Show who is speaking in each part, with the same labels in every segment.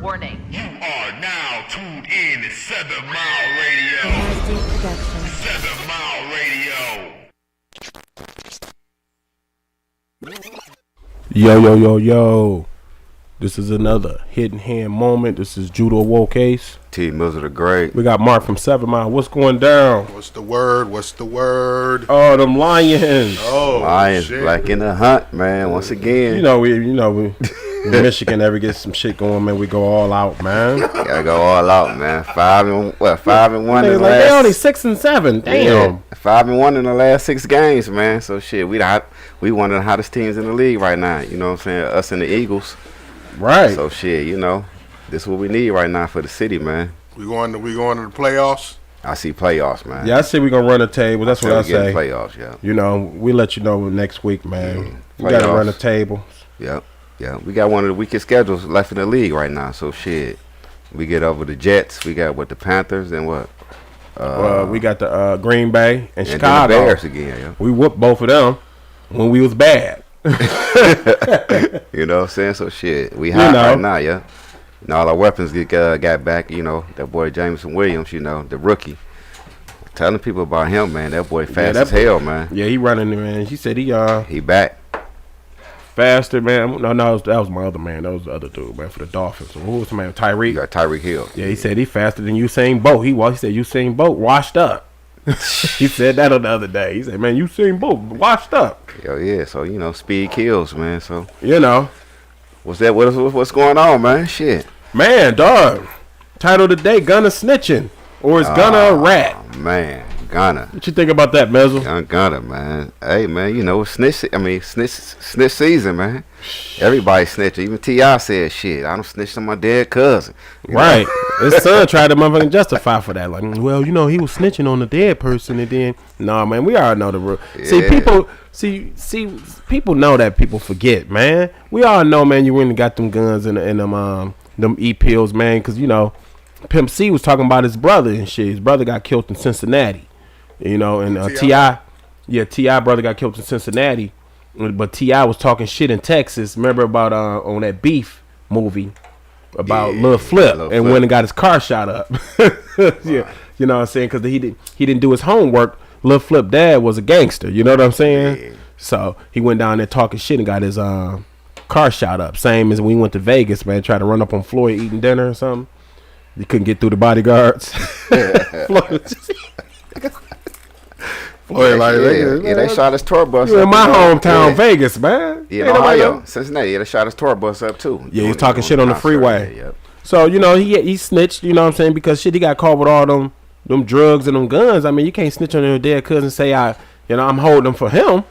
Speaker 1: Warning.
Speaker 2: You are now tuned in to 7 Mile Radio. 7 Mile Radio.
Speaker 3: Yo. This is another hidden hand moment. This is Judah Awoke Ace.
Speaker 4: T. Mizzle the Great.
Speaker 3: We got Mark from 7 Mile. What's going down?
Speaker 5: What's the word?
Speaker 3: Oh, them Lions.
Speaker 5: Oh,
Speaker 4: Lions
Speaker 5: shit.
Speaker 4: back in the hunt, man. Once again.
Speaker 3: You know, we when Michigan ever gets some shit going, man, we go all out, man.
Speaker 4: Gotta go all out, man. 5 and 1 in the
Speaker 3: They
Speaker 4: last.
Speaker 3: only 6 and 7. Damn.
Speaker 4: Yeah, 5 and 1 in the last 6 games, man. So shit, we one of the hottest teams in the league right now. You know what I'm saying? Us and the Eagles.
Speaker 3: Right.
Speaker 4: So shit, you know, this is what we need right now for the city, man.
Speaker 5: We going to the playoffs.
Speaker 4: I see playoffs, man.
Speaker 3: Yeah, I say we gonna run a table. That's what I say.
Speaker 4: Playoffs, yeah.
Speaker 3: You know, we let you know next week, man. We gotta
Speaker 4: Playoffs.
Speaker 3: run a table.
Speaker 4: Yeah. We got one of the weakest schedules left in the league right now. So shit, we get over the Jets. We got the Panthers and what?
Speaker 3: We got the Green Bay and
Speaker 4: then
Speaker 3: Chicago.
Speaker 4: the Bears again. Yeah.
Speaker 3: We whooped both of them when we was bad.
Speaker 4: You know what I'm saying? So shit, we hot right now, yeah. And all our weapons got back. You know that boy Jameson Williams. You know the rookie. Telling people about him, man. That boy fast as hell, man.
Speaker 3: Yeah, he running, man. He said
Speaker 4: he back.
Speaker 3: Faster, man. No, that was my other man. That was the other dude, man, for the Dolphins. Who was the man? Tyreek.
Speaker 4: You got Tyreek Hill.
Speaker 3: Yeah, he said he faster than Usain Bolt. He said Usain Bolt washed up. He said that on the other day. He said, man, Usain Bolt washed up.
Speaker 4: Yo, yeah. So you know, speed kills, man. So
Speaker 3: you know,
Speaker 4: what's that? What's going on, man? Shit,
Speaker 3: man, dog. Title today: Gunna Snitchin, or is Gunna a rat?
Speaker 4: Man, Gunna.
Speaker 3: What you think about that, Mizzle?
Speaker 4: Gunna, man. Hey, man, you know, snitch season, man. Everybody snitching. Even T.I. said, shit, I don't snitch on my dead cousin.
Speaker 3: Right. His son tried to motherfucking justify for that. Like, well, you know, he was snitching on the dead person, and then, no, man, we already know the rule.
Speaker 4: Yeah.
Speaker 3: See, people know that people forget, man. We all know, man, you went and got them guns and them E-pills, man, because, you know, Pimp C was talking about his brother and shit. His brother got killed in Cincinnati, you know, and T.I. brother got killed in Cincinnati, but T.I. was talking shit in Texas. Remember about on that Beef movie about Lil Flip and went and got his car shot up. Yeah, you know what I'm saying? Because he didn't do his homework. Lil Flip dad was a gangster. You know what I'm saying? Yeah. So he went down there talking shit and got his car shot up. Same as when we went to Vegas, man. Tried to run up on Floyd eating dinner or something. He couldn't get through the bodyguards. Floyd,
Speaker 4: they shot his tour bus.
Speaker 3: You in my hometown, Vegas, man.
Speaker 4: Yeah, in Ohio, Cincinnati. They shot his tour bus up too.
Speaker 3: Yeah, he's talking shit on the freeway.
Speaker 4: Yep.
Speaker 3: So you know he snitched. You know what I'm saying? Because shit, he got caught with all them drugs and them guns. I mean, you can't snitch on your dead cousin and say I'm holding them for him.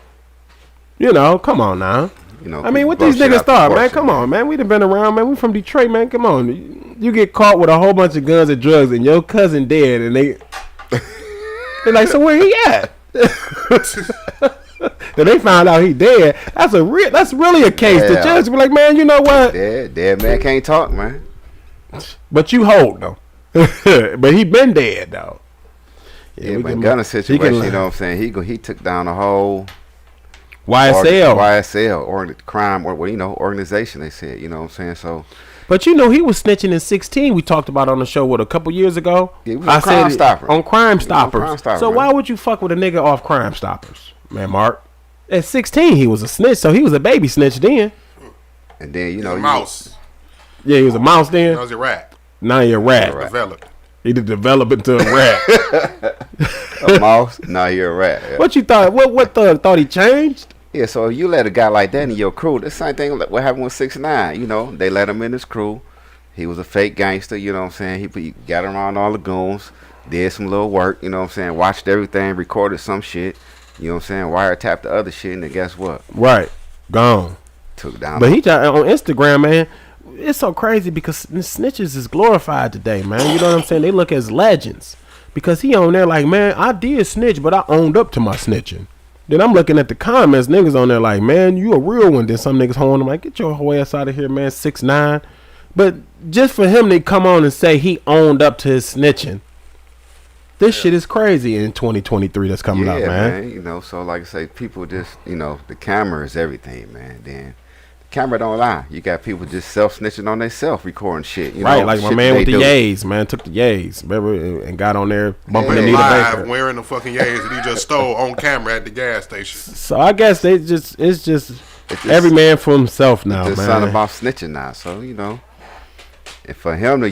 Speaker 3: You know, come on now.
Speaker 4: You know,
Speaker 3: I mean, what these niggas thought, man? Come on, man. We done been around, man. We from Detroit, man. Come on. You get caught with a whole bunch of guns and drugs, and your cousin dead, and they're like, so where he at? Then they found out he dead. That's really a case.
Speaker 4: Yeah.
Speaker 3: The judge be like, man, you know what?
Speaker 4: Dead man can't talk, man.
Speaker 3: But you hold though. But he been dead though.
Speaker 4: Yeah, but Gunna situation, you know what I'm saying? He took down the whole YSL or crime or organization. They said, you know what I'm saying? So.
Speaker 3: But you know he was snitching in 16. We talked about on the show a couple years ago.
Speaker 4: Yeah, he was on Crime Stopper.
Speaker 3: On Crime Stoppers.
Speaker 4: Crime Stopper,
Speaker 3: so
Speaker 4: man.
Speaker 3: why would you fuck with a nigga off Crime Stoppers, man, Mark? At 16 he was a snitch, so he was a baby snitch then.
Speaker 4: And then
Speaker 5: He's a mouse.
Speaker 3: Yeah, he was a mouse then.
Speaker 5: Now he's a rat.
Speaker 3: Now you're a rat.
Speaker 5: Developed.
Speaker 3: He did develop into a rat.
Speaker 4: A mouse. Now you're a rat. Yeah.
Speaker 3: What you thought? What thought he changed?
Speaker 4: Yeah, so you let a guy like that in your crew. The same thing what happened with 6ix9ine. You know, they let him in his crew. He was a fake gangster, you know what I'm saying? He got around all the goons, did some little work, you know what I'm saying? Watched everything, recorded some shit, you know what I'm saying? Wiretapped the other shit, and then guess what?
Speaker 3: Right. Gone.
Speaker 4: Took down.
Speaker 3: But he on Instagram, man, it's so crazy because snitches is glorified today, man. You know what I'm saying? They look as legends. Because he on there like, man, I did snitch, but I owned up to my snitching. Then I'm looking at the comments, niggas on there like, man, you a real one. Then some niggas holding him like, get your whole ass out of here, man, 6ix9ine. But just for him to come on and say he owned up to his snitching, this shit is crazy in 2023 that's coming out, man.
Speaker 4: You know, so like I say, people just, you know, the camera is everything, man. Then camera don't lie. You got people just self-snitching on themselves, recording shit. You
Speaker 3: Right,
Speaker 4: know,
Speaker 3: like my
Speaker 4: shit
Speaker 3: man
Speaker 4: they
Speaker 3: with the
Speaker 4: do.
Speaker 3: Yays, man, took the Yays, remember, and got on there bumping
Speaker 5: He
Speaker 3: Anita
Speaker 5: live
Speaker 3: Baker.
Speaker 5: wearing the fucking Yays that he just stole on camera at the gas station.
Speaker 3: So I guess it's just every man for himself now,
Speaker 4: It's
Speaker 3: man.
Speaker 4: something about snitching now. So and for him to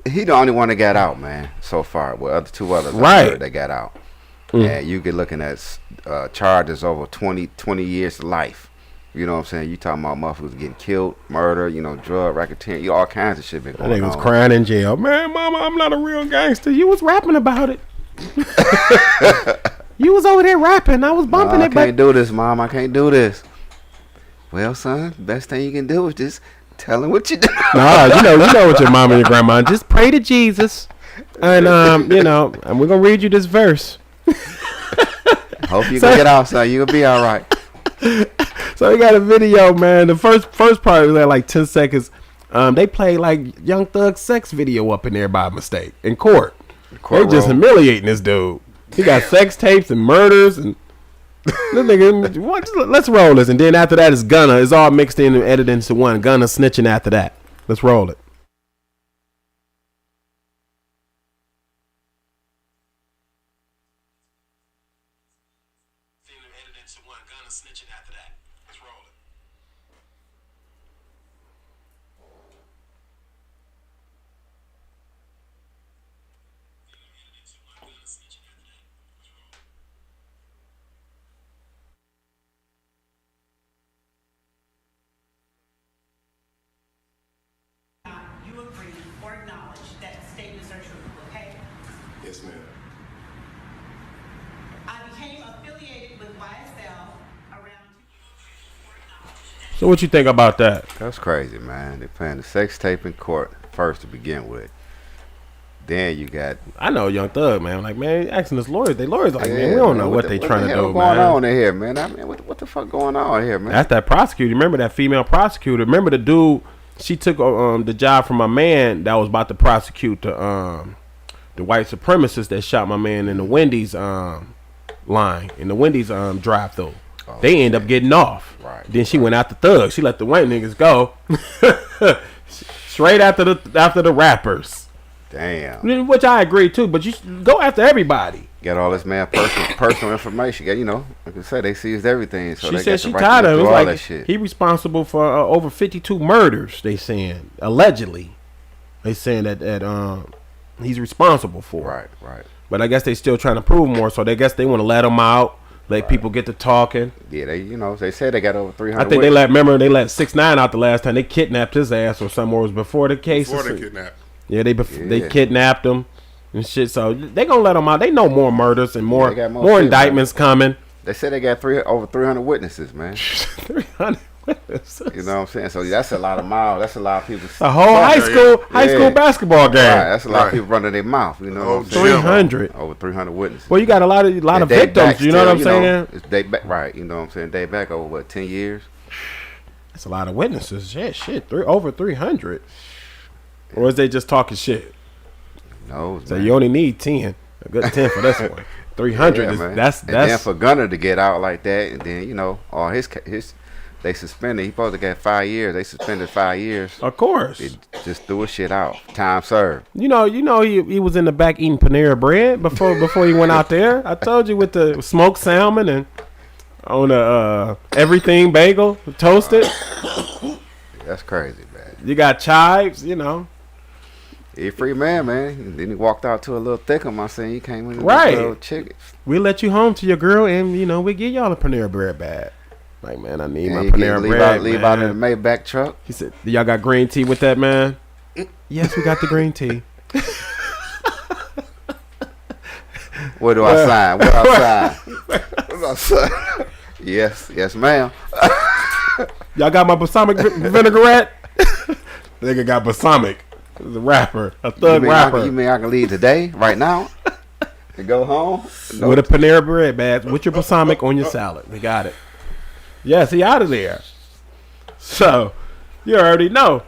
Speaker 4: he the only one that got out, man, so far. Well, two others
Speaker 3: Right.
Speaker 4: that got out. And you get looking at charges over 20 years to life. You know what I'm saying? You talking about motherfuckers getting killed, murder, drug racketeering, all kinds of shit been
Speaker 3: That
Speaker 4: going
Speaker 3: nigga was
Speaker 4: on.
Speaker 3: crying in jail. Man, mama, I'm not a real gangster. You was rapping about it. You was over there rapping. I was bumping
Speaker 4: I
Speaker 3: it,
Speaker 4: can't
Speaker 3: but
Speaker 4: do this, Mom. I can't do this. Well, son, best thing you can do is just tell him what you do.
Speaker 3: nah, you know what your mama and your grandma. Just pray to Jesus, and and we're gonna read you this verse.
Speaker 4: Hope you can get out, son. You'll be all right.
Speaker 3: So we got a video, man. The first part was at like 10 seconds. They played like Young Thug's sex video up in there by mistake in court. They just humiliating this dude. He got sex tapes and murders and this nigga. Let's roll this, and then after that is Gunna. It's all mixed in and edited into one. Gunna snitching after that. Let's roll it.
Speaker 1: You agree or acknowledge that statements are true, okay?
Speaker 5: Yes, ma'am.
Speaker 1: I became affiliated with YSL around.
Speaker 3: So what you think about that?
Speaker 4: That's crazy, man. They're playing the sex tape in court first to begin with. Then you got
Speaker 3: I know Young Thug, man. Like, man, asking his lawyers. They lawyers like, man, we don't know what they trying to do,
Speaker 4: What's going
Speaker 3: man.
Speaker 4: on in here, man? I mean, what the fuck going on here, man?
Speaker 3: That's that prosecutor. Remember that female prosecutor? Remember the dude? She took the job from my man that was about to prosecute the white supremacist that shot my man in the Wendy's line in the Wendy's drive-through.
Speaker 4: Oh,
Speaker 3: they end up getting off.
Speaker 4: Right.
Speaker 3: Then she went after Thug. She let the white niggas go straight after the rappers.
Speaker 4: Damn.
Speaker 3: Which I agree too. But you should go after everybody.
Speaker 4: Got all this man personal information. Got like I said, they seized everything. So
Speaker 3: She
Speaker 4: they
Speaker 3: said
Speaker 4: got
Speaker 3: she
Speaker 4: the right
Speaker 3: tired
Speaker 4: to
Speaker 3: of it.
Speaker 4: do
Speaker 3: It was
Speaker 4: all that
Speaker 3: like
Speaker 4: shit.
Speaker 3: he responsible for over 52 murders. They saying allegedly. They saying that he's responsible for.
Speaker 4: Right.
Speaker 3: But I guess they still trying to prove more. So they guess they want to let him out, let people get to talking.
Speaker 4: Yeah, they said they got over 300.
Speaker 3: I think they let 6ix9ine out the last time. They kidnapped his ass or something. Or it was before the case.
Speaker 5: Before they kidnapped.
Speaker 3: Yeah, they kidnapped him and shit. So they gonna let him out. They know more murders and more
Speaker 4: they got more
Speaker 3: more
Speaker 4: shit,
Speaker 3: indictments coming.
Speaker 4: They said they got over 300 witnesses, man.
Speaker 3: 300 witnesses.
Speaker 4: You know what I'm saying? So that's a lot of miles. That's a lot of people.
Speaker 3: A whole high school basketball game.
Speaker 4: Right, that's a lot of
Speaker 5: Right.
Speaker 4: people running their mouth. You know what I'm saying?
Speaker 3: 300.
Speaker 4: Over 300 witnesses.
Speaker 3: Well, you got a lot of
Speaker 4: And date
Speaker 3: victims.
Speaker 4: back
Speaker 3: You know what I'm
Speaker 4: still,
Speaker 3: saying?
Speaker 4: It's date back, right? You know what I'm saying? Date back over 10 years.
Speaker 3: That's a lot of witnesses. Over 300. Or is they just talking shit?
Speaker 4: No,
Speaker 3: So
Speaker 4: man.
Speaker 3: you only need 10. A good 10 for this one. 300
Speaker 4: Yeah,
Speaker 3: is
Speaker 4: man.
Speaker 3: that's
Speaker 4: and then for Gunna to get out like that, and then all his they suspended. He supposed to get 5 years. They suspended 5 years.
Speaker 3: of course.
Speaker 4: They just threw his shit out. Time served.
Speaker 3: You know he was in the back eating Panera bread before he went out there. I told you with the smoked salmon and on a everything bagel toasted.
Speaker 4: That's crazy, man.
Speaker 3: You got chives,
Speaker 4: He a free man. And then he walked out to a little thickum. I seen he came in with
Speaker 3: Right.
Speaker 4: a little chicken.
Speaker 3: We let you home to your girl, and we give y'all a Panera bread bag. Like, man, I need my
Speaker 4: And he
Speaker 3: Panera bread.
Speaker 4: leave
Speaker 3: man.
Speaker 4: out in the Maybach truck.
Speaker 3: He said, "Do y'all got green tea with that, man?" Yes, we got the green tea.
Speaker 4: Where do I sign? Where I sign? Where do I sign? Yes, ma'am.
Speaker 3: Y'all got my balsamic vinaigrette? Nigga got balsamic. He's a rapper, a thug rapper.
Speaker 4: You mean I can leave today, right now, and go home? No.
Speaker 3: With a Panera bread bag, with your balsamic on your salad. We got it. Yes, he out of there. So, you already know.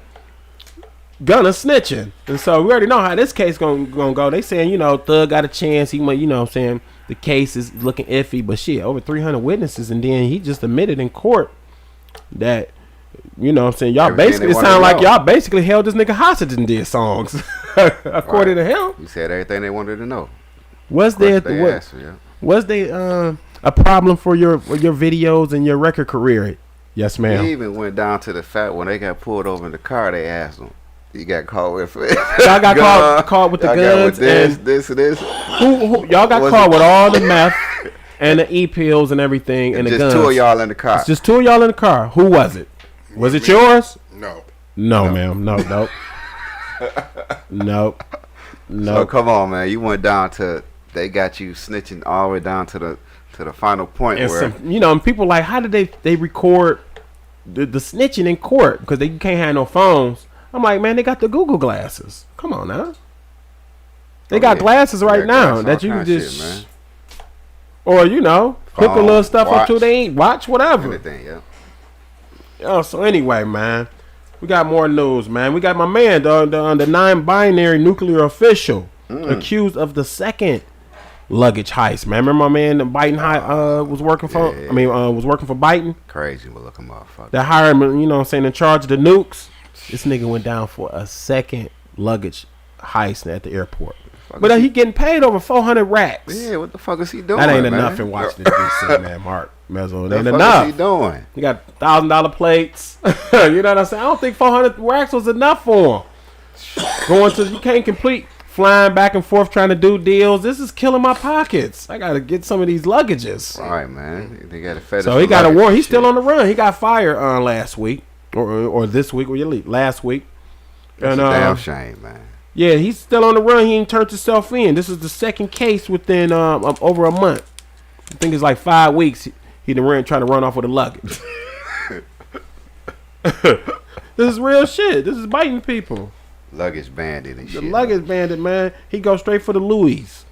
Speaker 3: Gunna Snitchin. And so we already know how this case gonna go. They saying, you know, Thug got a chance. He might, you know what I'm saying, the case is looking iffy, but shit, over 300 witnesses, and then he just admitted in court that, you know what I'm saying, y'all
Speaker 4: Everything
Speaker 3: basically
Speaker 4: they wanted
Speaker 3: sound
Speaker 4: to
Speaker 3: like
Speaker 4: know.
Speaker 3: y'all basically held this nigga hostage and did songs. According to him.
Speaker 4: He said everything they wanted to know.
Speaker 3: Was there a problem for your videos and your record career? Yes, ma'am.
Speaker 4: He even went down to the fact when they got pulled over in the car, they asked him. He got caught with
Speaker 3: Y'all got caught with the
Speaker 4: y'all
Speaker 3: guns
Speaker 4: got with
Speaker 3: and
Speaker 4: this.
Speaker 3: Who y'all got caught with all the meth and the e-pills and everything and the guns.
Speaker 4: Just two of y'all in the car.
Speaker 3: It's just two of y'all in the car. Who was it? Was it yours?
Speaker 5: No.
Speaker 3: No, ma'am. No. Nope.
Speaker 4: So come on, man. You went down to. They got you snitching all the way down to the final point
Speaker 3: And
Speaker 4: where
Speaker 3: some, you know, and people like, how did they record the snitching in court because they can't have no phones? I'm like, man, they got the Google glasses. Come on now. They got glasses right now that you can just,
Speaker 4: man.
Speaker 3: Or you know, hook a
Speaker 4: Phone,
Speaker 3: little stuff up
Speaker 4: watch,
Speaker 3: to they ain't watch whatever.
Speaker 4: anything, yeah.
Speaker 3: So anyway, man, we got more news, man. We got my man, the non-binary nuclear official accused of the second luggage heist, man. Remember my man, the Biden was working for?
Speaker 4: Yeah.
Speaker 3: I mean, was working for Biden.
Speaker 4: Crazy looking motherfucker.
Speaker 3: That hired him, you know what I'm saying, in charge of the nukes. This nigga went down for a second luggage heist at the airport. But he getting paid over 400 racks.
Speaker 4: Yeah, what the fuck is he doing?
Speaker 3: That ain't
Speaker 4: man?
Speaker 3: enough in Washington D.C., man. Mark Mizzle, it ain't
Speaker 4: What the fuck
Speaker 3: enough.
Speaker 4: is he doing?
Speaker 3: He got $1,000 plates. You know what I'm saying? I don't think 400 racks was enough for him. Going to, you can't complete flying back and forth trying to do deals. This is killing my pockets. I gotta get some of these luggages.
Speaker 4: All right, man. They got a fetish.
Speaker 3: So he got a warrant. He's still on the run. He got fired last week or this week or last week.
Speaker 4: That's a damn shame, man.
Speaker 3: Yeah, he's still on the run. He ain't turned himself in. This is the second case within over a month. I think it's like 5 weeks. He done trying to run off with a luggage. This is real shit. This is biting people.
Speaker 4: Luggage bandit and shit.
Speaker 3: The luggage bandit, man. He go straight for the Louis.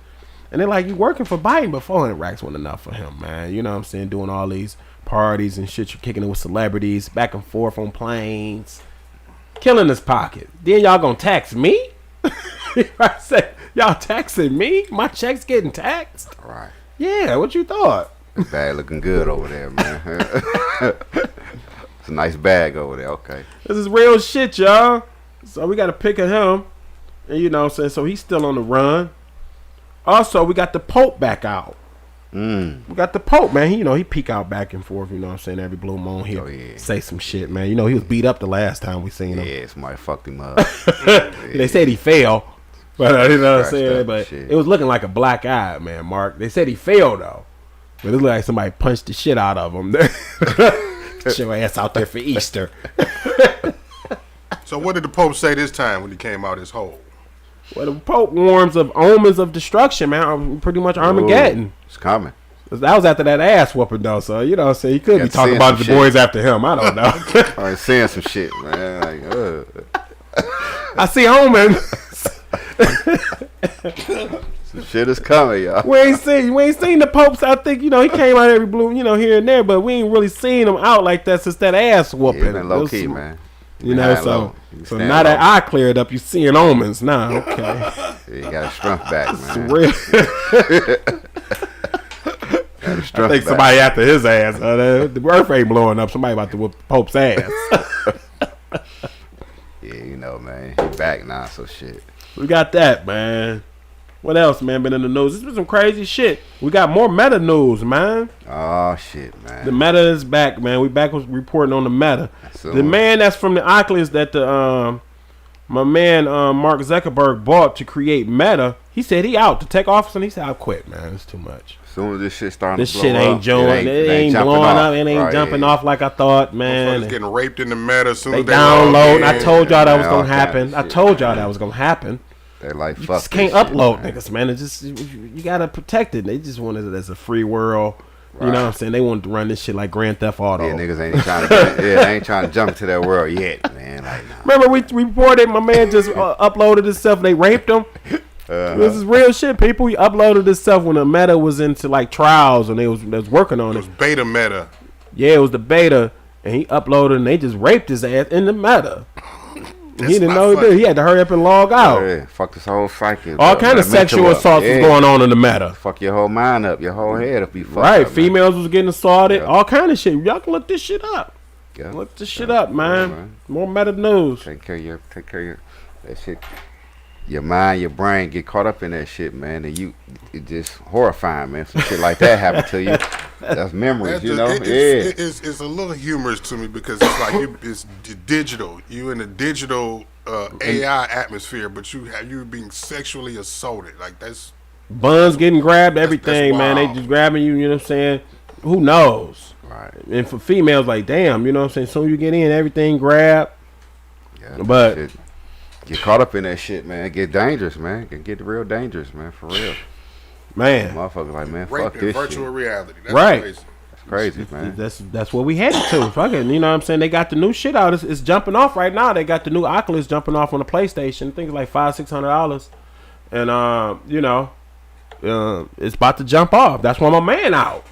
Speaker 3: And they're like, you working for Biden, but 400 racks wasn't enough for him, man. You know what I'm saying? Doing all these parties and shit. You're kicking it with celebrities, back and forth on planes. Killing his pocket. Then y'all gonna tax me? I said, y'all taxing me? My check's getting taxed?
Speaker 4: Right.
Speaker 3: Yeah, what you thought?
Speaker 4: Bag looking good over there, man. It's a nice bag over there. Okay.
Speaker 3: This is real shit, y'all. So we got to pick at him. And you know what I'm saying? So he's still on the run. Also, we got the Pope back out. We got the Pope, man. He peek out back and forth, you know what I'm saying? Every blue moon he'll say some shit, man. You know, he was beat up the last time we seen him.
Speaker 4: Yeah, somebody fucked him up.
Speaker 3: They said he fell. But you know what I'm saying?
Speaker 4: Scratched up
Speaker 3: But
Speaker 4: shit.
Speaker 3: it was looking like a black eye, man, Mark. They said he fell, though. But it looked like somebody punched the shit out of him. Get your ass out there for Easter.
Speaker 5: So what did the Pope say this time when he came out his hole?
Speaker 3: Well, the Pope warns of omens of destruction, man. Pretty much Armageddon.
Speaker 4: Ooh, it's coming.
Speaker 3: That was after that ass whooping, though. So, you know what I'm saying? He could
Speaker 4: Yeah,
Speaker 3: be talking
Speaker 4: saying
Speaker 3: about
Speaker 4: some
Speaker 3: the boys after him. I don't know.
Speaker 4: All right, saying some shit, man. Like,
Speaker 3: I see omens.
Speaker 4: some shit is coming, y'all.
Speaker 3: We ain't seen the Popes. I think, he came out every blue, here and there, but we ain't really seen him out like that since that ass whooping.
Speaker 4: Yeah, been low key, man.
Speaker 3: You know, so now that I cleared up, you seeing omens now. Okay.
Speaker 4: Yeah, you got a strength back, man.
Speaker 3: Real. I think somebody after his ass. The earth ain't blowing up. Somebody about to whoop the Pope's ass.
Speaker 4: Yeah, you know, man. He back now, so shit.
Speaker 3: We got that, man. What else, man, been in the news? This been some crazy shit. We got more meta news, man.
Speaker 4: Oh, shit, man.
Speaker 3: The meta is back, man. We back with reporting on the meta.
Speaker 4: So,
Speaker 3: The man that's from the Oculus that my man Mark Zuckerberg bought to create Meta, he said he out to tech office, and he said, I'll quit, man. It's too much.
Speaker 4: as soon as this shit starting
Speaker 3: This
Speaker 4: to blow
Speaker 3: shit ain't
Speaker 4: up,
Speaker 3: joining. It ain't
Speaker 4: jumping
Speaker 3: blowing
Speaker 4: off.
Speaker 3: up. It ain't
Speaker 4: Right,
Speaker 3: jumping
Speaker 4: yeah.
Speaker 3: off like I thought,
Speaker 5: Motherfuckers
Speaker 3: man.
Speaker 5: getting raped in the meta as soon
Speaker 3: They
Speaker 5: as they log
Speaker 3: download.
Speaker 5: in.
Speaker 3: I told y'all that was
Speaker 4: man,
Speaker 3: gonna
Speaker 4: all kind of
Speaker 3: happen. I
Speaker 4: shit,
Speaker 3: told y'all
Speaker 4: man.
Speaker 3: that was gonna happen.
Speaker 4: They're like,
Speaker 3: You
Speaker 4: fuck
Speaker 3: just can't
Speaker 4: this shit,
Speaker 3: upload
Speaker 4: man.
Speaker 3: niggas, man. It just you gotta protect it. They just wanted it as a free world. You know
Speaker 4: Right.
Speaker 3: what I'm saying? They wanted to run this shit like Grand Theft Auto.
Speaker 4: Yeah, niggas ain't trying to. They ain't trying to jump to that world yet, man. Like, nah.
Speaker 3: Remember we reported my man just uploaded himself. They raped him. This is real shit, people. He uploaded himself when the Meta was into like trials and they was working on
Speaker 5: It
Speaker 3: it.
Speaker 5: was beta meta.
Speaker 3: Yeah, it was the beta, and he uploaded and they just raped his ass in the Meta. He didn't know he did. He had to hurry up and log out.
Speaker 4: Yeah, fuck this whole psyche.
Speaker 3: All kind of sexual assaults was going on in the matter.
Speaker 4: Fuck your whole mind up, your whole head up. Be fucked
Speaker 3: Right,
Speaker 4: up,
Speaker 3: females was getting assaulted.
Speaker 4: Yeah.
Speaker 3: All kind of shit. Y'all can look this shit up.
Speaker 4: Yeah.
Speaker 3: Look this shit up, man. More meta news.
Speaker 4: Take care of your that shit. Your mind, your brain get caught up in that shit, man, and it just horrifying, man. Some shit like that happen to you. That's memories, you know.
Speaker 5: It's a little humorous to me because it's like it's digital. You in a digital AI atmosphere, but you being sexually assaulted. Like that's
Speaker 3: Buns getting grabbed, everything,
Speaker 5: that's
Speaker 3: man. They
Speaker 5: wild.
Speaker 3: just grabbing you. You know what I'm saying? Who knows?
Speaker 4: Right.
Speaker 3: And for females, like, damn, you know what I'm saying? Soon you get in, everything grab.
Speaker 4: Yeah,
Speaker 3: But
Speaker 4: shit. Get caught up in that shit, man. It get dangerous, man. It get real dangerous, man. For real.
Speaker 3: man,
Speaker 4: Motherfuckers like, man,
Speaker 5: rape
Speaker 4: fuck
Speaker 5: in
Speaker 4: this
Speaker 5: virtual
Speaker 4: shit.
Speaker 5: reality. That's
Speaker 3: Right.
Speaker 5: crazy.
Speaker 4: It's crazy, man.
Speaker 3: that's what we headed to. Fucking, you know what I'm saying? They got the new shit out. It's jumping off right now. They got the new Oculus jumping off on the PlayStation. I think it's like $500-$600, and you know, it's about to jump off. That's why my man out.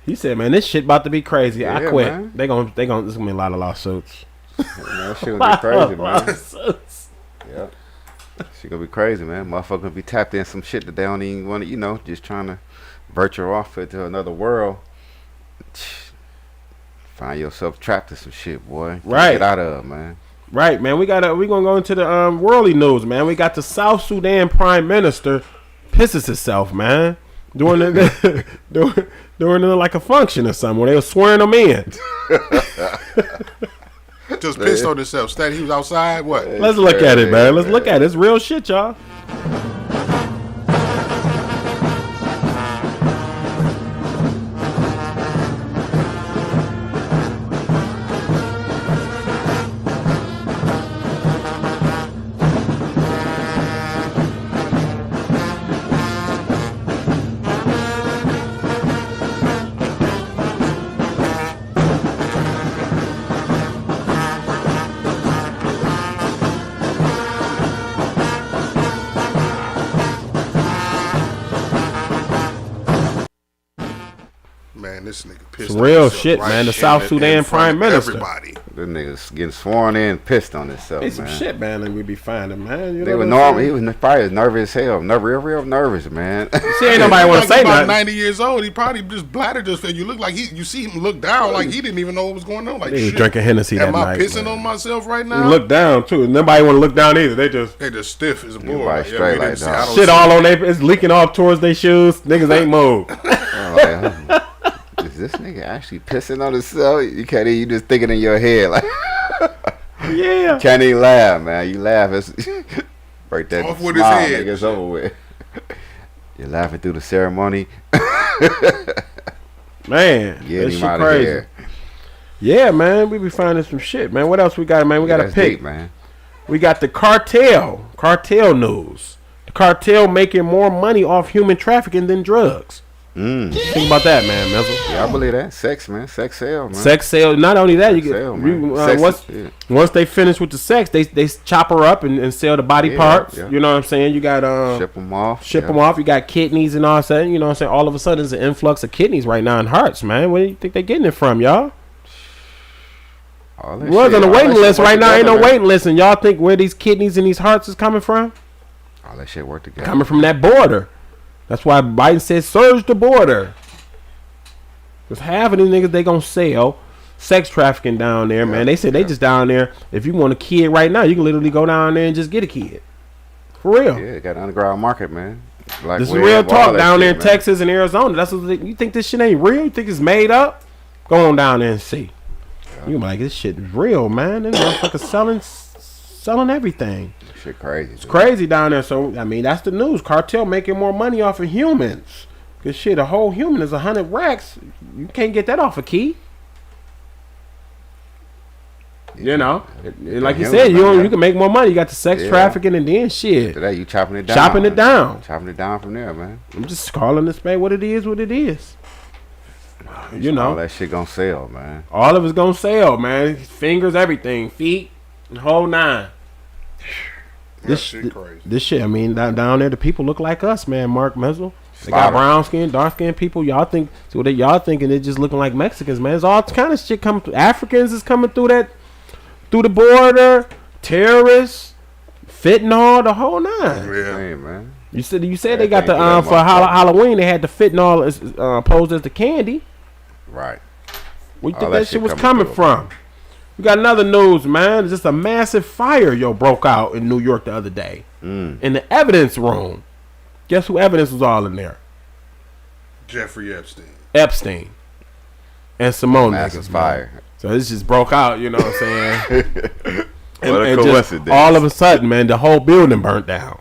Speaker 3: He said, "Man, this shit about to be crazy. I
Speaker 4: Yeah,
Speaker 3: quit.
Speaker 4: man.
Speaker 3: They gonna. There's gonna be a lot of lawsuits.
Speaker 4: Man, that shit gonna be crazy, man.
Speaker 3: Lawsuits.
Speaker 4: Yeah. She gonna be crazy, man. Motherfucker gonna be tapped in some shit that they don't even want to, you know, just trying to virtual off into another world. Find yourself trapped in some shit, boy.
Speaker 3: Right.
Speaker 4: Get out of it, man.
Speaker 3: Right, man. We gonna go into the worldly news, man. We got the South Sudan Prime Minister pisses himself, man, during the during like a function or something where they were swearing him in.
Speaker 5: Just pissed on himself. Said he was outside. What?
Speaker 3: Let's look at it, man. Let's look at it. It's real shit, y'all.
Speaker 5: Man, this nigga pissed.
Speaker 3: Some
Speaker 5: on
Speaker 3: real
Speaker 5: himself
Speaker 3: shit, man. The South Sudan Prime Minister.
Speaker 5: Everybody.
Speaker 4: This nigga's getting sworn in, pissed on himself,
Speaker 3: Hey, some
Speaker 4: man.
Speaker 3: shit, man, that we be finding, man. You
Speaker 4: They
Speaker 3: know
Speaker 4: were
Speaker 3: what I'm
Speaker 4: normal. He
Speaker 3: saying?
Speaker 4: was probably nervous as hell. Real nervous, man.
Speaker 3: See, ain't nobody want to say
Speaker 5: about
Speaker 3: nothing.
Speaker 5: 90 years old. He probably just bladder just fed. You look like you see him look down like he didn't even know what was going on. Like
Speaker 3: He was
Speaker 5: shit.
Speaker 3: drinking Hennessy that
Speaker 5: Am I
Speaker 3: night.
Speaker 5: pissing
Speaker 3: man.
Speaker 5: on myself right
Speaker 3: He
Speaker 5: now?
Speaker 3: look down too. Nobody want to look down either. They just
Speaker 5: They just stiff as a bull.
Speaker 4: Everybody
Speaker 5: Like,
Speaker 4: straight
Speaker 5: we didn't
Speaker 4: like
Speaker 5: see-
Speaker 4: that.
Speaker 5: I don't
Speaker 3: shit
Speaker 5: see-
Speaker 3: all on their. It's leaking off towards their shoes. Niggas ain't moved.
Speaker 4: I'm like, is this nigga actually pissing on himself? You can't even, you just thinking in your head like,
Speaker 3: Yeah.
Speaker 4: can't even laugh, man. You laugh, it's break that
Speaker 5: Off with his
Speaker 4: smile,
Speaker 5: head.
Speaker 4: nigga, it's over with. You're laughing through the ceremony.
Speaker 3: Man,
Speaker 4: Get
Speaker 3: that
Speaker 4: him
Speaker 3: shit
Speaker 4: out of
Speaker 3: crazy.
Speaker 4: here.
Speaker 3: Yeah, man, we be finding some shit, man. What else we got, man? We got to
Speaker 4: That's
Speaker 3: pick.
Speaker 4: deep, man.
Speaker 3: We got the cartel news. The cartel making more money off human trafficking than drugs. Think about that, man, Mizzle.
Speaker 4: Yeah, I believe that. Sex, man. Sex sell, man.
Speaker 3: Sex sale. Not only that, you get
Speaker 4: sale, man. Sex
Speaker 3: once
Speaker 4: is- yeah.
Speaker 3: once they finish with the sex, they chop her up and sell the body
Speaker 4: Yeah,
Speaker 3: parts.
Speaker 4: yeah.
Speaker 3: You know what I'm saying? You got
Speaker 4: Ship them off.
Speaker 3: ship
Speaker 4: yeah.
Speaker 3: them off. You got kidneys and all that. You know what I'm saying? All of a sudden, there's an influx of kidneys right now and hearts, man. Where do you think they're getting it from, y'all?
Speaker 4: All that
Speaker 3: We're
Speaker 4: shit-
Speaker 3: on the
Speaker 4: all
Speaker 3: waiting
Speaker 4: that shit
Speaker 3: list
Speaker 4: work
Speaker 3: right now. Ain't no
Speaker 4: together, man.
Speaker 3: waiting list, and y'all think where these kidneys and these hearts is coming from?
Speaker 4: All that shit work together.
Speaker 3: Coming from that border. That's why Biden said surge the border. Because half of these niggas, they gonna sell sex trafficking down there, man. They said they just down there. If you want a kid right now, you can literally go down there and just get a kid. For real.
Speaker 4: Yeah, got an underground market, man. Black
Speaker 3: This is
Speaker 4: web,
Speaker 3: real
Speaker 4: all
Speaker 3: talk
Speaker 4: that
Speaker 3: down there in
Speaker 4: shit, man.
Speaker 3: Texas and Arizona. That's what you think this shit ain't real? You think it's made up? Go on down there and see. You be like, this shit is real, man. This motherfucker selling everything.
Speaker 4: Shit crazy.
Speaker 3: It's crazy down there. So I mean, that's the news. Cartel making more money off of humans. Cause shit, a whole human is 100 racks. You can't get that off a key. You know, and like you
Speaker 4: human,
Speaker 3: said,
Speaker 4: man, yeah.
Speaker 3: you can make more money. You got the sex
Speaker 4: Yeah.
Speaker 3: trafficking and then shit.
Speaker 4: Today you chopping it down.
Speaker 3: Chopping it down.
Speaker 4: Chopping it down from there, man.
Speaker 3: I'm just calling this man what it is. You
Speaker 4: All
Speaker 3: know,
Speaker 4: that shit gonna sell, man.
Speaker 3: all of it's gonna sell, man. Fingers, everything, feet, the whole nine.
Speaker 5: That shit crazy.
Speaker 3: This shit, I mean, down there, the people look like us, man. Mark Mizzle. They got
Speaker 4: Slaughter.
Speaker 3: brown skin, dark skin people. Y'all think so? What y'all thinking? They're just looking like Mexicans, man. It's all kind of shit coming through. Africans is coming through the border. terrorists, fentanyl, the whole nine.
Speaker 5: Yeah.
Speaker 4: Hey, man.
Speaker 3: You said they got the
Speaker 4: Everything
Speaker 3: for Halloween they had the fentanyl posed as the candy.
Speaker 4: Right.
Speaker 3: Where you
Speaker 4: All
Speaker 3: think
Speaker 4: that
Speaker 3: that shit
Speaker 4: shit
Speaker 3: was
Speaker 4: coming
Speaker 3: coming
Speaker 4: through.
Speaker 3: from? We got another news, man. Just a massive fire, broke out in New York the other day in the evidence room. Guess who evidence was all in there?
Speaker 5: Jeffrey Epstein.
Speaker 3: Epstein and Simone.
Speaker 4: Massive
Speaker 3: niggas,
Speaker 4: fire.
Speaker 3: man. So this just broke out. You know what I'm saying?
Speaker 4: What a
Speaker 3: just
Speaker 4: coincidence.
Speaker 3: all of a sudden, man, the whole building burnt down.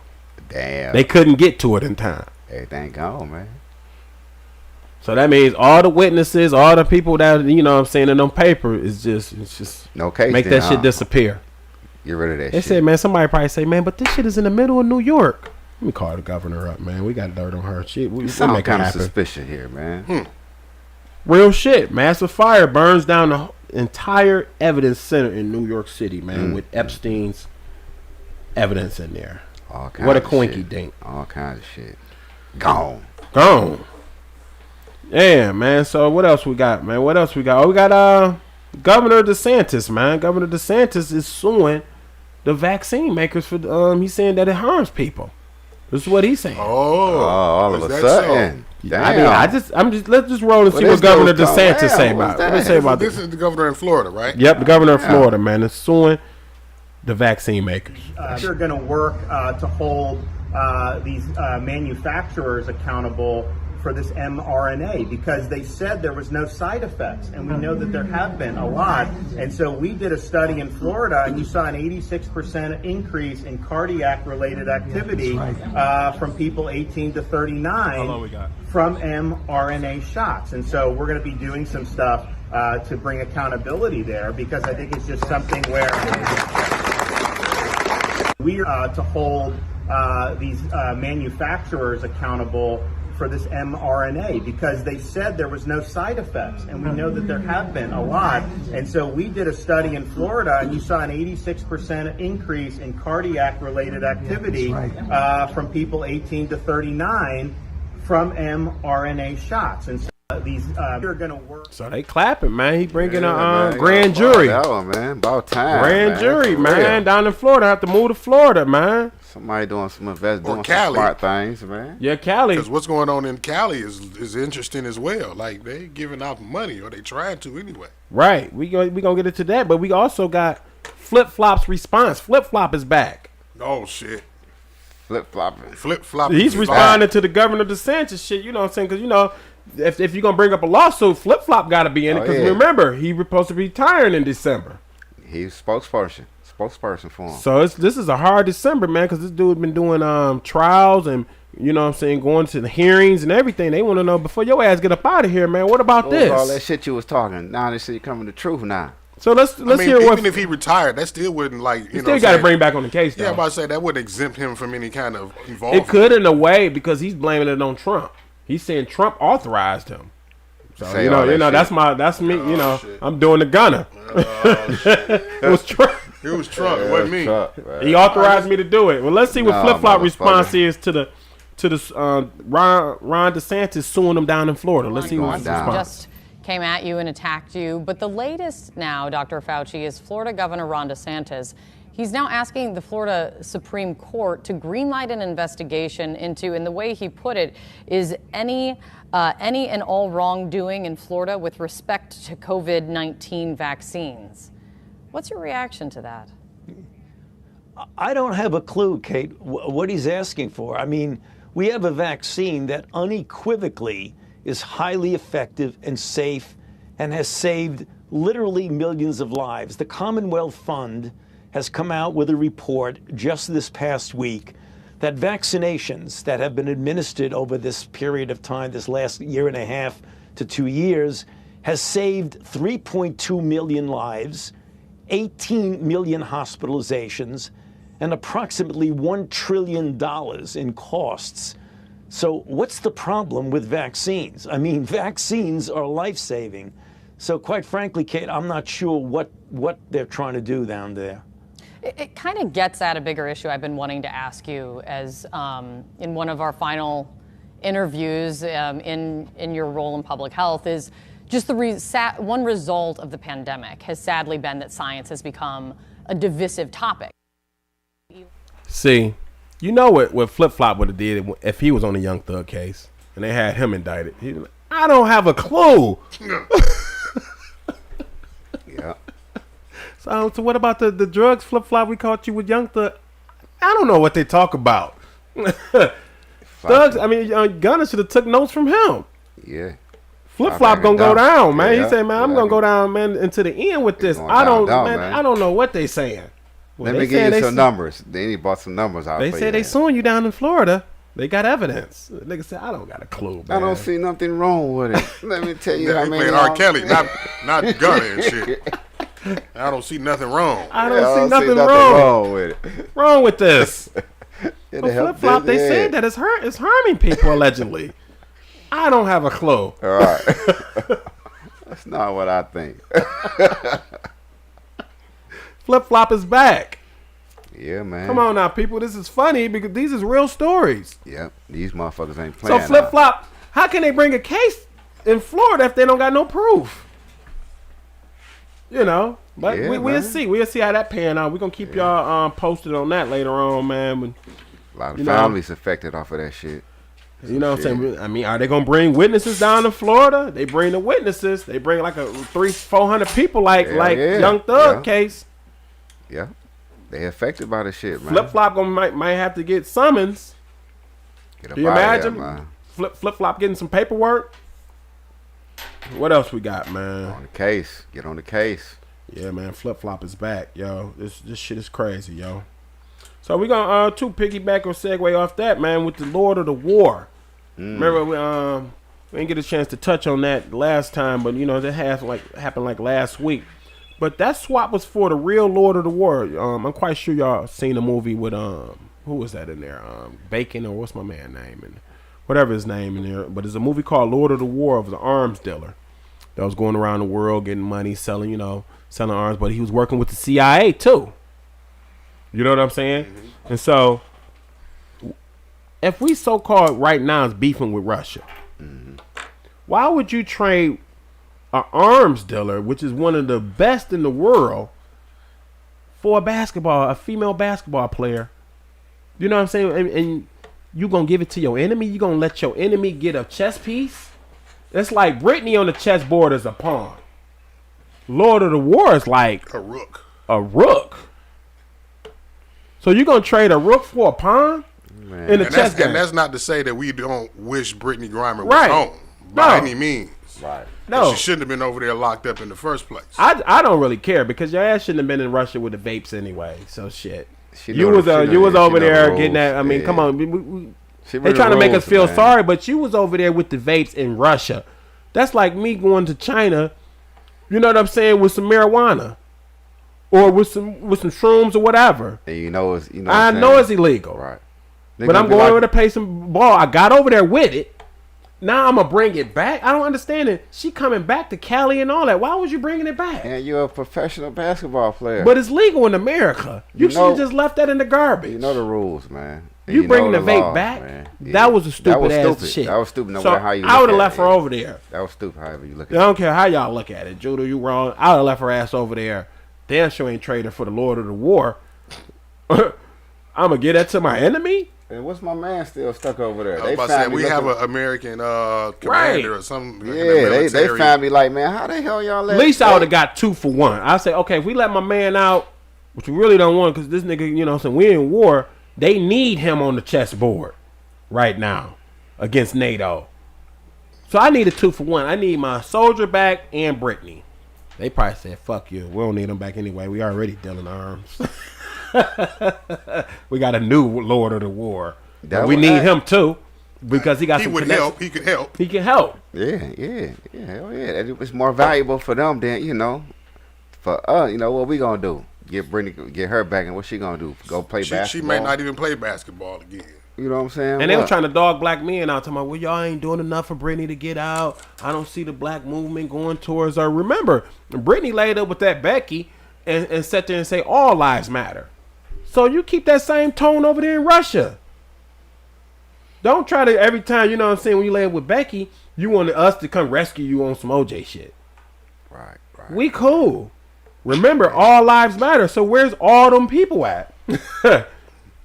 Speaker 4: Damn.
Speaker 3: They couldn't get to it in time.
Speaker 4: Everything gone, man.
Speaker 3: So that means all the witnesses, all the people that in them paper it's just
Speaker 4: No case.
Speaker 3: make
Speaker 4: then,
Speaker 3: that shit
Speaker 4: huh?
Speaker 3: disappear.
Speaker 4: Get rid of that
Speaker 3: They
Speaker 4: shit.
Speaker 3: said, man, somebody probably say, man, but this shit is in the middle of New York. Let me call the governor up, man. We got dirt on her shit. We
Speaker 4: Sound
Speaker 3: make it
Speaker 4: kind of
Speaker 3: happen.
Speaker 4: suspicious here, man.
Speaker 3: Real shit. Massive fire burns down the entire evidence center in New York City, man, with Epstein's evidence in there.
Speaker 4: All kinds
Speaker 3: What a
Speaker 4: of
Speaker 3: coinky
Speaker 4: shit.
Speaker 3: dink.
Speaker 4: All kinds of shit. Gone.
Speaker 3: Gone. Yeah, man. So what else we got, man? What else we got? Oh, we got Governor DeSantis, man. Governor DeSantis is suing the vaccine makers for he's saying that it harms people. This is what he's saying.
Speaker 5: Oh,
Speaker 4: all of
Speaker 5: is
Speaker 4: a
Speaker 5: that
Speaker 4: sudden. Damn.
Speaker 3: I mean, let's just roll and see
Speaker 4: Well,
Speaker 3: what Governor
Speaker 4: this goes
Speaker 3: DeSantis
Speaker 4: down.
Speaker 3: say
Speaker 4: What's
Speaker 3: about it.
Speaker 4: that?
Speaker 3: What they say about
Speaker 5: This
Speaker 3: this?
Speaker 5: is the governor in Florida, right?
Speaker 3: Yep, the governor of Florida, man, is suing the vaccine makers.
Speaker 6: They're going to work to hold these manufacturers accountable for this mRNA because they said there was no side effects, and we know that there have been a lot. And so we did a study in Florida, and you saw an 86% increase in cardiac-related activity from people 18 to 39 from mRNA shots. And so we're going to be doing some stuff to bring accountability there because I think it's just something where we are to hold these manufacturers accountable for this mRNA because they said there was no side effects, and we know that there have been a lot. And so we did a study in Florida, and you saw an 86% increase in cardiac-related activity from people 18 to 39 from mRNA shots. And so these are going to work.
Speaker 3: So they clapping, man. He bringing a
Speaker 4: man,
Speaker 3: grand
Speaker 4: you gotta
Speaker 3: jury.
Speaker 4: follow that one, man. About time.
Speaker 3: Grand jury,
Speaker 4: For
Speaker 3: man.
Speaker 4: real.
Speaker 3: Down in Florida. Have to move to Florida, man.
Speaker 4: Somebody doing some doing some
Speaker 5: Cali.
Speaker 4: smart things, man.
Speaker 3: Yeah, Cali.
Speaker 5: Because what's going on in Cali is interesting as well. Like they giving out money, or they trying to anyway.
Speaker 3: Right. We gonna get into that, but we also got Flip Flop's response. Flip Flop is back.
Speaker 5: Oh shit,
Speaker 4: Flip flopping.
Speaker 5: flip flop.
Speaker 3: He's responding to the Governor DeSantis shit. You know what I'm saying? Because if you're gonna bring up a lawsuit, Flip Flop got to be in it.
Speaker 4: Oh,
Speaker 3: Because
Speaker 4: yeah.
Speaker 3: remember, he was supposed to be retiring in December.
Speaker 4: He's spokesperson for him.
Speaker 3: So this is a hard December, man. Because this dude been doing trials and going to the hearings and everything. They want to know before your ass get up out of here, man. What about this?
Speaker 4: All that shit you was talking. Now this shit coming to truth now.
Speaker 3: So let's
Speaker 5: I mean,
Speaker 3: hear
Speaker 5: even
Speaker 3: what
Speaker 5: if he retired, that still wouldn't
Speaker 3: you still got to bring back on the case. Though.
Speaker 5: Yeah, I'm about to say that wouldn't exempt him from any kind of involvement.
Speaker 3: It could in a way because he's blaming it on Trump. He's saying Trump authorized him. So
Speaker 4: Say all that shit.
Speaker 3: that's me.
Speaker 5: Shit.
Speaker 3: I'm doing the Gunna. It was Trump.
Speaker 5: It was Trump. It wasn't me.
Speaker 3: He authorized me to do it. Well, let's see what
Speaker 4: Nah,
Speaker 3: Flip Flop
Speaker 4: motherfucker.
Speaker 3: response is to the Ron DeSantis suing him down in Florida. Let's see what his
Speaker 4: Going down.
Speaker 3: response.
Speaker 7: Just came at you and attacked you. But the latest now, Dr. Fauci, is Florida Governor Ron DeSantis. He's now asking the Florida Supreme Court to greenlight an investigation into, and the way he put it, is any and all wrongdoing in Florida with respect to COVID-19 vaccines. What's your reaction to that?
Speaker 8: I don't have a clue, Kate, what he's asking for. I mean, we have a vaccine that unequivocally is highly effective and safe and has saved literally millions of lives. The Commonwealth Fund has come out with a report just this past week that vaccinations that have been administered over this period of time, this last year and a half to 2 years, has saved 3.2 million lives, 18 million hospitalizations, and approximately $1 trillion in costs. So what's the problem with vaccines? I mean, vaccines are life-saving. So quite frankly, Kate, I'm not sure what they're trying to do down there.
Speaker 7: It kind of gets at a bigger issue I've been wanting to ask you as in one of our final interviews in your role in public health is just one result of the pandemic has sadly been that science has become a divisive topic.
Speaker 3: See, you know what Flip Flop would have did if he was on the Young Thug case and they had him indicted. He was like, I don't have a clue.
Speaker 4: Yeah.
Speaker 3: So what about the drugs, Flip Flop? We caught you with Young Thug. I don't know what they talk about. Thugs, I mean, Gunna should have took notes from him.
Speaker 4: Yeah.
Speaker 3: Flip Flop gonna go down, man.
Speaker 4: Yeah,
Speaker 3: He said, man, I'm gonna go down, man, into the end with this. I don't know what they saying. Well,
Speaker 4: Let me give you some numbers. Then he bought some numbers out.
Speaker 3: They said they suing you down in Florida. They got evidence. Nigga said, I don't got a clue, man.
Speaker 4: I don't see nothing wrong with it. Let me tell you how
Speaker 5: He
Speaker 4: many.
Speaker 5: playing R. Kelly, not Gunna and shit. I don't see nothing wrong.
Speaker 3: I don't see nothing wrong
Speaker 4: with it.
Speaker 3: Wrong with this.
Speaker 4: It'll help
Speaker 3: Flip Flop, they
Speaker 4: this,
Speaker 3: said that it's harming people allegedly. I don't have a clue.
Speaker 4: All right. That's not what I think.
Speaker 3: Flip Flop is back.
Speaker 4: Yeah, man.
Speaker 3: Come on now, people. This is funny because these is real stories.
Speaker 4: Yep. These motherfuckers ain't playing.
Speaker 3: So Flip Flop, how can they bring a case in Florida if they don't got no proof? You know, but
Speaker 4: Yeah,
Speaker 3: we'll see. We'll see how that pan out. We're gonna keep y'all posted on that later on, man.
Speaker 4: A lot of families affected off of that shit.
Speaker 3: You know what I'm saying? I mean, are they gonna bring witnesses down to Florida? They bring the witnesses. They bring like 300-400 people, like Young Thug case.
Speaker 4: Yeah, they affected by the shit, man.
Speaker 3: Flip Flop might have to get summons.
Speaker 4: Can
Speaker 3: you imagine? Flip Flop getting some paperwork. What else we got, man?
Speaker 4: On the case. Get on the case.
Speaker 3: Yeah, man. Flip Flop is back, yo. This shit is crazy, yo. So we gonna piggyback or segue off that, man, with the Lord of the War. Remember we didn't get a chance to touch on that last time, but you know that happened like last week. But that swap was for the real Lord of the War. I'm quite sure y'all seen the movie with who was that in there? Bacon, or what's my man name, and whatever his name in there. But it's a movie called Lord of the War, of the arms dealer that was going around the world getting money, selling arms, but he was working with the CIA too. You know what I'm saying? Mm-hmm. And so, if we so-called right now is beefing with Russia, why would you trade an arms dealer, which is one of the best in the world, for a female basketball player? You know what I'm saying? And you gonna give it to your enemy? You gonna let your enemy get a chess piece? It's like Britney on the chessboard is a pawn. Lord of the War is like
Speaker 5: a rook.
Speaker 3: A rook. So you gonna trade a rook for a pawn in the chess game?
Speaker 5: And that's not to say that we don't wish Brittany Griner was home by any means.
Speaker 4: Right.
Speaker 5: No, she shouldn't have been over there locked up in the first place.
Speaker 3: I don't really care because your ass shouldn't have been in Russia with the vapes anyway. So shit. You was over there getting that. I mean, come on. They trying to make us feel sorry, but you was over there with the vapes in Russia. That's like me going to China. You know what I'm saying, with some marijuana. Or with some shrooms or whatever.
Speaker 4: And
Speaker 3: I know it's illegal.
Speaker 4: Right.
Speaker 3: But I'm going over to pay some ball. I got over there with it. Now I'm going to bring it back. I don't understand it. She coming back to Cali and all that. Why was you bringing it back?
Speaker 4: And you're a professional basketball player.
Speaker 3: But it's legal in America. You should have just left that in the garbage.
Speaker 4: You know the rules, man.
Speaker 3: You bringing the vape back? Man. That was a stupid ass shit.
Speaker 4: That was stupid. No
Speaker 3: so
Speaker 4: matter how you
Speaker 3: I would have left her over there.
Speaker 4: That was stupid. However you look at it.
Speaker 3: I don't care how y'all look at it. Judah, you wrong. I would have left her ass over there. Damn sure ain't trading for the Lord of the War. I'm gonna get that to my enemy.
Speaker 4: And what's my man still stuck over there?
Speaker 5: I was about to say, we have an American commander or something.
Speaker 4: Yeah, they found me like, man, how the hell y'all let?
Speaker 3: At least I would have got 2 for 1. I say, okay, if we let my man out, which we really don't want, because this nigga, so we in war. They need him on the chessboard right now against NATO. So I need a 2 for 1. I need my soldier back and Brittany. They probably said, fuck you. We don't need them back anyway. We already dealing arms. We got a new Lord of the War. We need him too. Because he got some
Speaker 5: would help. He could help.
Speaker 3: He can help.
Speaker 4: Yeah. Hell yeah. It's more valuable for them than, for us, what we gonna do? Get Brittany, get her back, and what she gonna do? Go play basketball?
Speaker 5: She may not even play basketball again.
Speaker 4: You know what I'm saying?
Speaker 3: And they were trying to dog black men out, talking about, well, y'all ain't doing enough for Brittany to get out. I don't see the black movement going towards her. Remember, Brittany laid up with that Becky and sat there and say all lives matter. So you keep that same tone over there in Russia. Don't try to, every time, you know what I'm saying, when you lay up with Becky, you want us to come rescue you on some OJ shit.
Speaker 4: Right.
Speaker 3: We cool. Remember, all lives matter. So where's all them people at?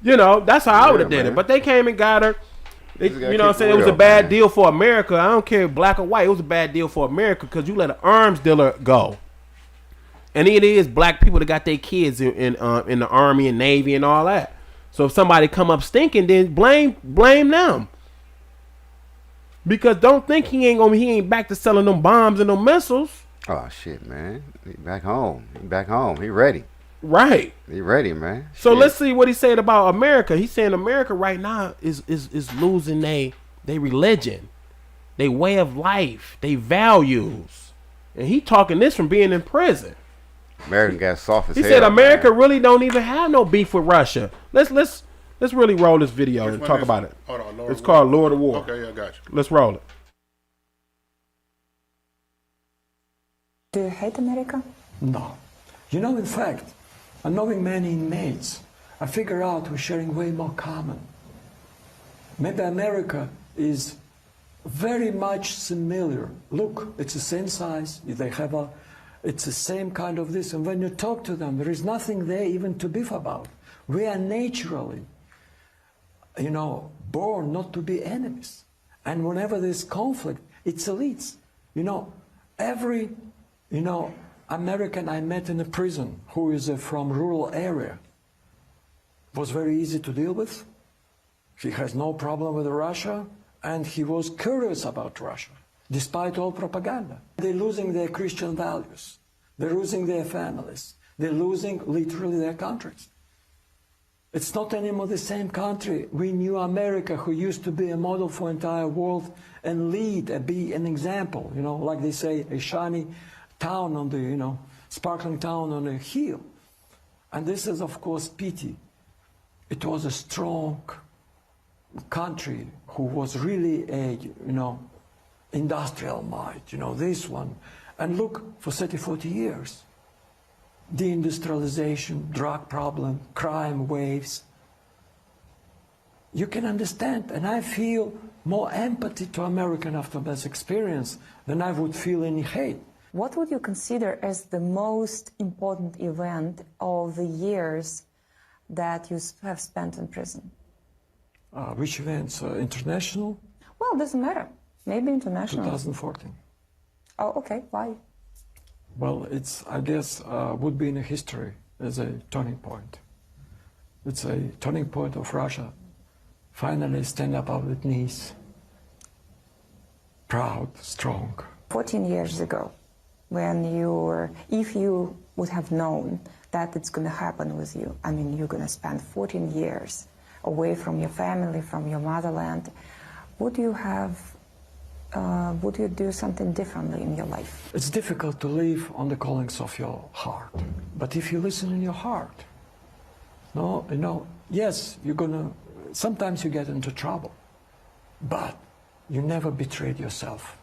Speaker 3: You know, that's how I would have did it. But they came and got her. They, you know what I'm saying? It was a bad deal for America. I don't care black or white. It was a bad deal for America because you let an arms dealer go. And it is black people that got their kids in the Army and Navy and all that. So if somebody come up stinking, then blame them. Because don't think he ain't back to selling them bombs and them missiles.
Speaker 4: Oh shit, man. He back home. He ready.
Speaker 3: Right.
Speaker 4: He ready, man.
Speaker 3: So let's see what he said about America. He's saying America right now is losing they religion, they way of life, they values. And he talking this from being in prison.
Speaker 4: American got soft as hell.
Speaker 3: He said America
Speaker 4: man.
Speaker 3: really don't even have no beef with Russia. Let's really roll this video and talk about it.
Speaker 5: Hold on, Lord
Speaker 3: it's called Lord of War.
Speaker 5: Okay, yeah, I got you.
Speaker 3: Let's roll it.
Speaker 9: Do you hate America?
Speaker 10: No. You know, in fact, knowing many inmates, I figure out we're sharing way more common. Maybe America is very much similar. Look, it's the same size. It's the same kind of this. And when you talk to them, there is nothing there even to beef about. We are naturally, born not to be enemies. And whenever there's conflict, it's elites. Every, American I met in a prison who is from rural area was very easy to deal with. He has no problem with Russia, and he was curious about Russia, despite all propaganda. They're losing their Christian values. They're losing their families. They're losing literally their countries. It's not anymore the same country. We knew America, who used to be a model for entire world and be an example, like they say, a shiny town on the, sparkling town on a hill. And this is, of course, pity. It was a strong country who was really a, industrial might, this one. And look, for 30, 40 years, deindustrialization, drug problem, crime waves. You can understand, and I feel more empathy to American after this experience than I would feel any hate.
Speaker 9: What would you consider as the most important event of the years that you have spent in prison?
Speaker 10: Which events? International?
Speaker 9: Well, doesn't matter. Maybe international.
Speaker 10: 2014.
Speaker 9: Oh, okay. Why?
Speaker 10: Well, I guess, would be in a history as a turning point. It's a turning point of Russia. Finally stand up on its knees. Proud, strong.
Speaker 9: 14 years ago, when if you would have known that it's going to happen with you, you're going to spend 14 years away from your family, from your motherland, would you do something differently in your life?
Speaker 10: It's difficult to live on the callings of your heart. But if you listen in your heart, yes, sometimes you get into trouble, but you never betrayed yourself.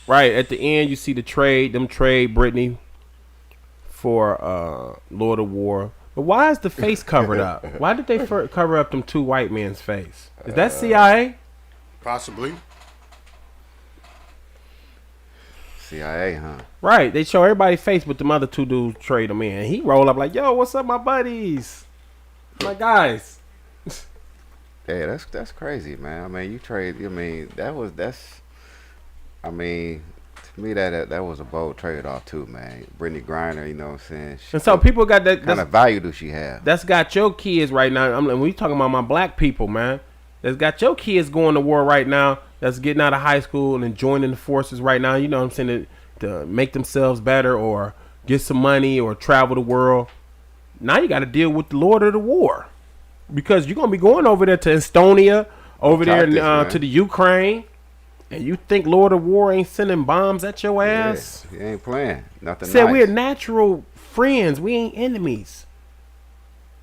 Speaker 3: Right at the end, you see them trade Brittany for Lord of War. But why is the face covered up? Why did they cover up them two white men's face? Is that CIA?
Speaker 5: Possibly.
Speaker 4: CIA, huh?
Speaker 3: Right. They show everybody's face, but the other two dudes trade them in. He roll up like, "Yo, what's up, my buddies? My guys."
Speaker 4: Yeah, that's crazy, man. You trade. To me, that was a bold trade-off too, man. Brittany Griner, you know what I'm saying?
Speaker 3: And so people got that
Speaker 4: kind of value do she have?
Speaker 3: That's got your kids right now. We talking about my black people, man. That's got your kids going to war right now. That's getting out of high school and joining the forces right now. You know what I'm saying? To make themselves better or get some money or travel the world. Now you got to deal with the Lord of the War, because you're gonna be going over there to Estonia, over there to the Ukraine. And you think Lord of War ain't sending bombs at your ass?
Speaker 4: Yeah, he ain't playing. Nothing
Speaker 3: Said
Speaker 4: nice.
Speaker 3: we're natural friends. We ain't enemies.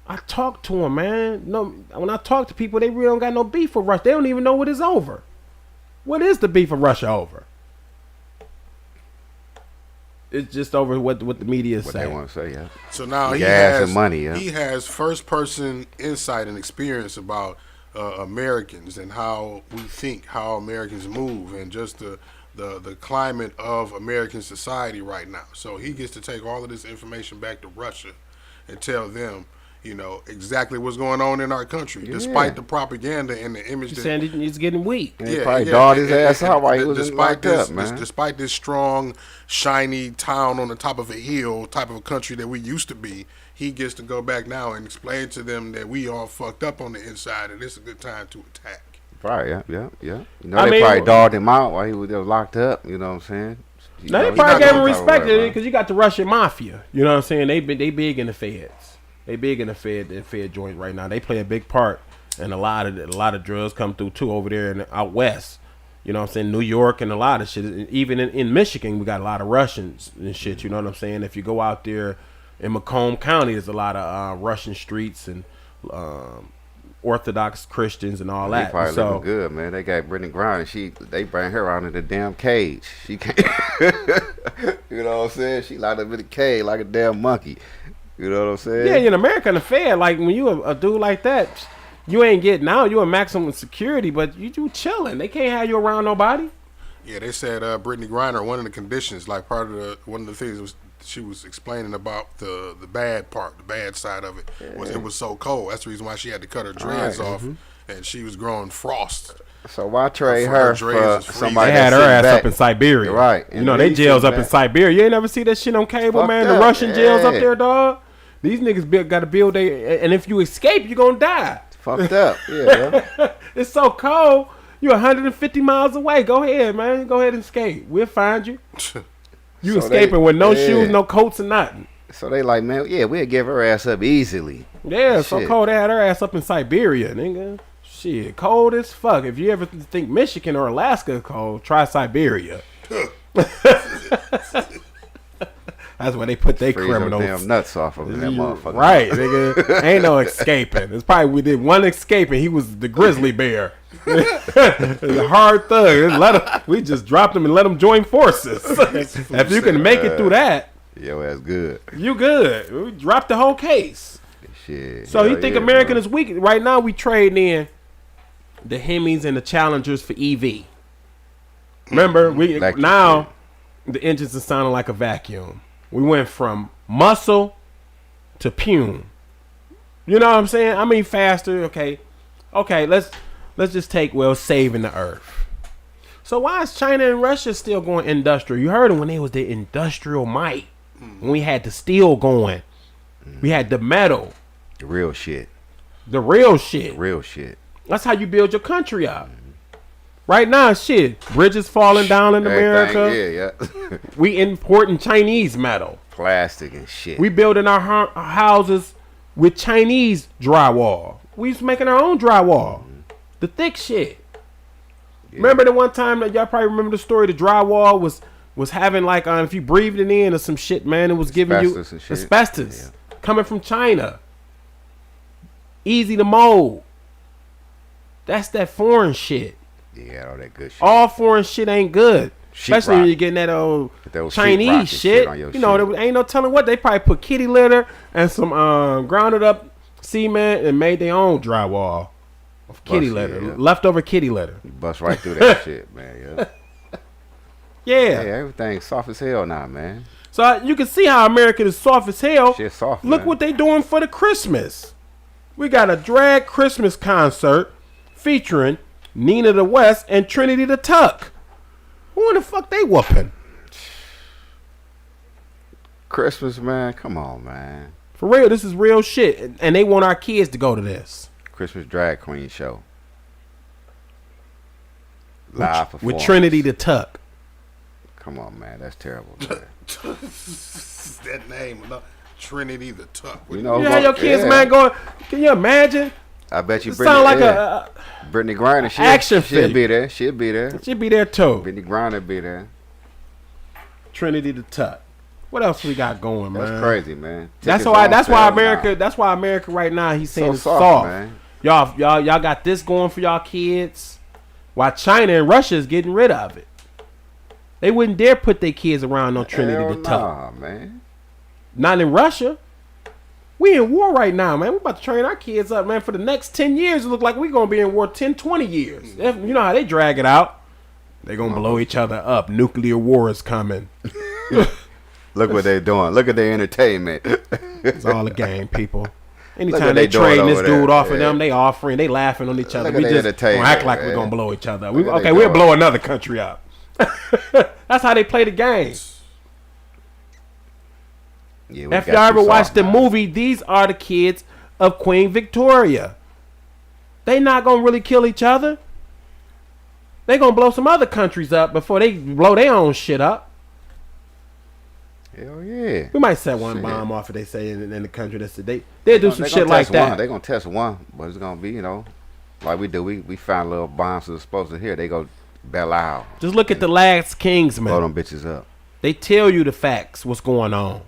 Speaker 3: I talk to him, man. No, when I talk to people, they really don't got no beef with Russia. They don't even know what it's over. What is the beef of Russia over? It's just over what the media is
Speaker 4: What
Speaker 3: saying.
Speaker 4: they want to say, yeah.
Speaker 5: So now
Speaker 4: Gas and money, yeah.
Speaker 5: he has first person insight and experience about Americans and how we think, how Americans move, and just the climate of American society right now. So he gets to take all of this information back to Russia and tell them, you know, exactly what's going on in our country, despite the propaganda and the image.
Speaker 3: He's saying he's getting weak.
Speaker 4: And he probably dogged his ass out while he was locked up, man.
Speaker 5: Despite this strong, shiny town on the top of a hill type of a country that we used to be, he gets to go back now and explain to them that we all fucked up on the inside and it's a good time to attack.
Speaker 4: Right, yeah. You know, they probably dogged him out while he was locked up, you know what I'm saying?
Speaker 3: Now, they probably gave him respect because you got the Russian mafia. You know what I'm saying? They big in the feds. They big in the Fed joint right now. They play a big part, and a lot of drugs come through too over there and out west. You know what I'm saying? New York and a lot of shit. Even in Michigan, we got a lot of Russians and shit. You know what I'm saying? If you go out there in Macomb County, there's a lot of Russian streets and Orthodox Christians and all that.
Speaker 4: They probably looking good, man. They got Brittany Griner. They bring her out in the damn cage. She can't. You know what I'm saying? She locked up in the cage like a damn monkey. You know what I'm saying?
Speaker 3: Yeah, in America, in the Fed, like when you a dude like that, you ain't getting out. You a maximum security, but you chilling. They can't have you around nobody.
Speaker 5: Yeah, they said Brittany Griner, one of the conditions, like part of one of the things was she was explaining about the bad part, the bad side of it, was it was so cold. That's the reason why she had to cut her dreads off, and she was growing frost.
Speaker 4: So why trade her for somebody?
Speaker 3: They had her ass up in Siberia.
Speaker 4: Right.
Speaker 3: You know, they jails up in Siberia. You ain't never see that shit on cable, man. The Russian jails up there, dog. These niggas got to build and if you escape, you're going to die.
Speaker 4: Fucked up. Yeah.
Speaker 3: It's so cold. You're 150 miles away. Go ahead, man. Go ahead and escape. We'll find you. You escaping with no shoes, no coats, or nothing.
Speaker 4: So they like, man, yeah, we'll give her ass up easily.
Speaker 3: Yeah, shit. So cold. They had her ass up in Siberia, nigga. Shit, cold as fuck. If you ever think Michigan or Alaska is cold, try Siberia. That's where they put their criminals.
Speaker 4: Damn nuts off of that motherfucker.
Speaker 3: Right, nigga. Ain't no escaping. It's probably we did one escape and he was the grizzly bear. The hard thug. We just dropped him and let him join forces. If you can make it through that,
Speaker 4: yo, that's good.
Speaker 3: You good. We dropped the whole case.
Speaker 4: Shit.
Speaker 3: So you think American is weak? Right now we trading in the Hemis and the Challengers for EV. Remember, now the engines are sounding like a vacuum. We went from muscle to pume. You know what I'm saying? I mean faster. Okay. Let's just take saving the earth. So why is China and Russia still going industrial? You heard them when they was the industrial might. When we had the steel going, we had the metal.
Speaker 4: The real shit.
Speaker 3: That's how you build your country up. Right now, shit, bridges falling down in America.
Speaker 4: Yeah.
Speaker 3: We importing Chinese metal,
Speaker 4: plastic and shit.
Speaker 3: We building our houses with Chinese drywall. We was making our own drywall, the thick shit. Yeah. Remember the one time that y'all probably remember the story? The drywall was having like if you breathed it in or some shit, man, it was giving you asbestos coming from China. Easy to mold. That's that foreign shit.
Speaker 4: Yeah, all that good shit.
Speaker 3: All foreign shit ain't good. Especially when you're getting that old Chinese shit. You know, there ain't no telling what. They probably put kitty litter and some grounded up cement and made their own drywall of kitty litter. Leftover kitty litter.
Speaker 4: You bust right through that shit, man.
Speaker 3: Yeah,
Speaker 4: everything's soft as hell now, man.
Speaker 3: So you can see how America is soft as hell.
Speaker 4: Shit soft,
Speaker 3: Look what they doing for the Christmas. We got a drag Christmas concert featuring Nina the West and Trinity the Tuck. Who in the fuck they whooping?
Speaker 4: Christmas, man. Come on, man.
Speaker 3: For real, this is real shit. And they want our kids to go to this.
Speaker 4: Christmas drag queen show. Live performance.
Speaker 3: With Trinity the Tuck.
Speaker 4: Come on, man. That's terrible, man.
Speaker 5: That name, Trinity the Tuck.
Speaker 3: You know how your kids, man, going. Can you imagine
Speaker 4: I bet you
Speaker 3: It sound like
Speaker 4: Brittany Griner.
Speaker 3: action
Speaker 4: She'll
Speaker 3: figure.
Speaker 4: be there. She'll be there.
Speaker 3: She'll be there too.
Speaker 4: Brittany Griner be there.
Speaker 3: Trinity the Tut. What else we got going, man?
Speaker 4: That's crazy, man.
Speaker 3: That's
Speaker 4: Tickets
Speaker 3: why.
Speaker 4: on
Speaker 3: That's why
Speaker 4: sale
Speaker 3: America.
Speaker 4: now.
Speaker 3: That's why America right now. He's saying
Speaker 4: So
Speaker 3: it's
Speaker 4: soft,
Speaker 3: soft.
Speaker 4: man.
Speaker 3: Y'all got this going for y'all kids, while China and Russia is getting rid of it. They wouldn't dare put their kids around no Trinity
Speaker 4: Hell
Speaker 3: the Tut.
Speaker 4: nah, man.
Speaker 3: Not in Russia. We in war right now, man. We about to train our kids up, man. For the next 10 years, it look like we going to be in war 10, 20 years. You know how they drag it out. They going to blow each other up. Nuclear war is coming.
Speaker 4: Look what they doing. Look at their entertainment.
Speaker 3: It's all a game, people.
Speaker 4: Look
Speaker 3: Anytime
Speaker 4: what
Speaker 3: they
Speaker 4: they doing
Speaker 3: trading this
Speaker 4: over
Speaker 3: dude
Speaker 4: there.
Speaker 3: off of
Speaker 4: Yeah.
Speaker 3: them, they offering, they laughing on each other.
Speaker 4: Look
Speaker 3: We
Speaker 4: at
Speaker 3: just
Speaker 4: their
Speaker 3: gonna act
Speaker 4: entertainment,
Speaker 3: like we're
Speaker 4: man.
Speaker 3: going to blow each other up.
Speaker 4: Look what
Speaker 3: Okay,
Speaker 4: they
Speaker 3: we'll
Speaker 4: doing.
Speaker 3: blow another country up. That's how they play the game.
Speaker 4: Yeah, we
Speaker 3: If
Speaker 4: got
Speaker 3: y'all ever
Speaker 4: too
Speaker 3: watched
Speaker 4: soft
Speaker 3: the
Speaker 4: now.
Speaker 3: movie, these are the kids of Queen Victoria. They not going to really kill each other. They going to blow some other countries up before they blow their own shit up.
Speaker 4: Hell yeah.
Speaker 3: We might set one
Speaker 4: Shit.
Speaker 3: bomb off if they say in the country that's they'll do some
Speaker 4: They
Speaker 3: shit
Speaker 4: gonna
Speaker 3: like
Speaker 4: test
Speaker 3: that.
Speaker 4: one. They gonna test one, but it's gonna be, like we do. We find little bombs that's supposed to here. They go bell out.
Speaker 3: Just look at the last Kingsman.
Speaker 4: Blow them bitches up.
Speaker 3: They tell you the facts, what's going on.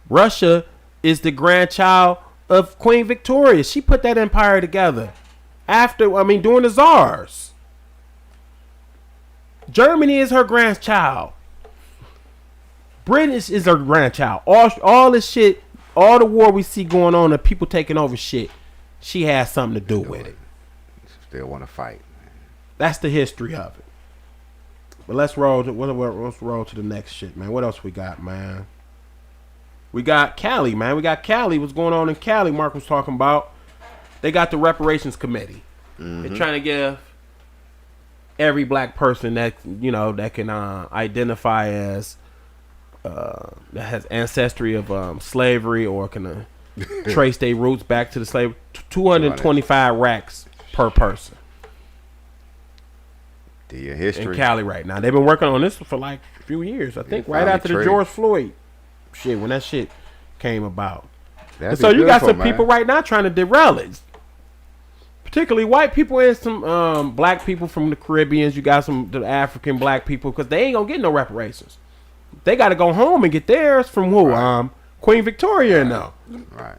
Speaker 3: Russia is the grandchild of Queen Victoria. She put that empire together during the Tsars. Germany is her grandchild. British is her grandchild. All this shit, all the war we see going on and people taking over shit, she has something to do with it.
Speaker 4: Still want to fight.
Speaker 3: That's the history of it. But let's roll to the next shit, man. What else we got, man? We got Cali, man. We got Cali. What's going on in Cali? Mark was talking about. They got the reparations committee. They're trying to give every black person that that can identify as that has ancestry of slavery or can trace their roots back to the slavery. 225 racks per person.
Speaker 4: The history
Speaker 3: in Cali right now. They've been working on this for like a few years. I think right after the George Floyd shit, when that shit came about. And so you got some people right now trying to derail it. Particularly white people and some black people from the Caribbeans. You got some the African black people because they ain't gonna get no reparations. They got to go home and get theirs from who? Right. Queen Victoria and them.
Speaker 4: Right.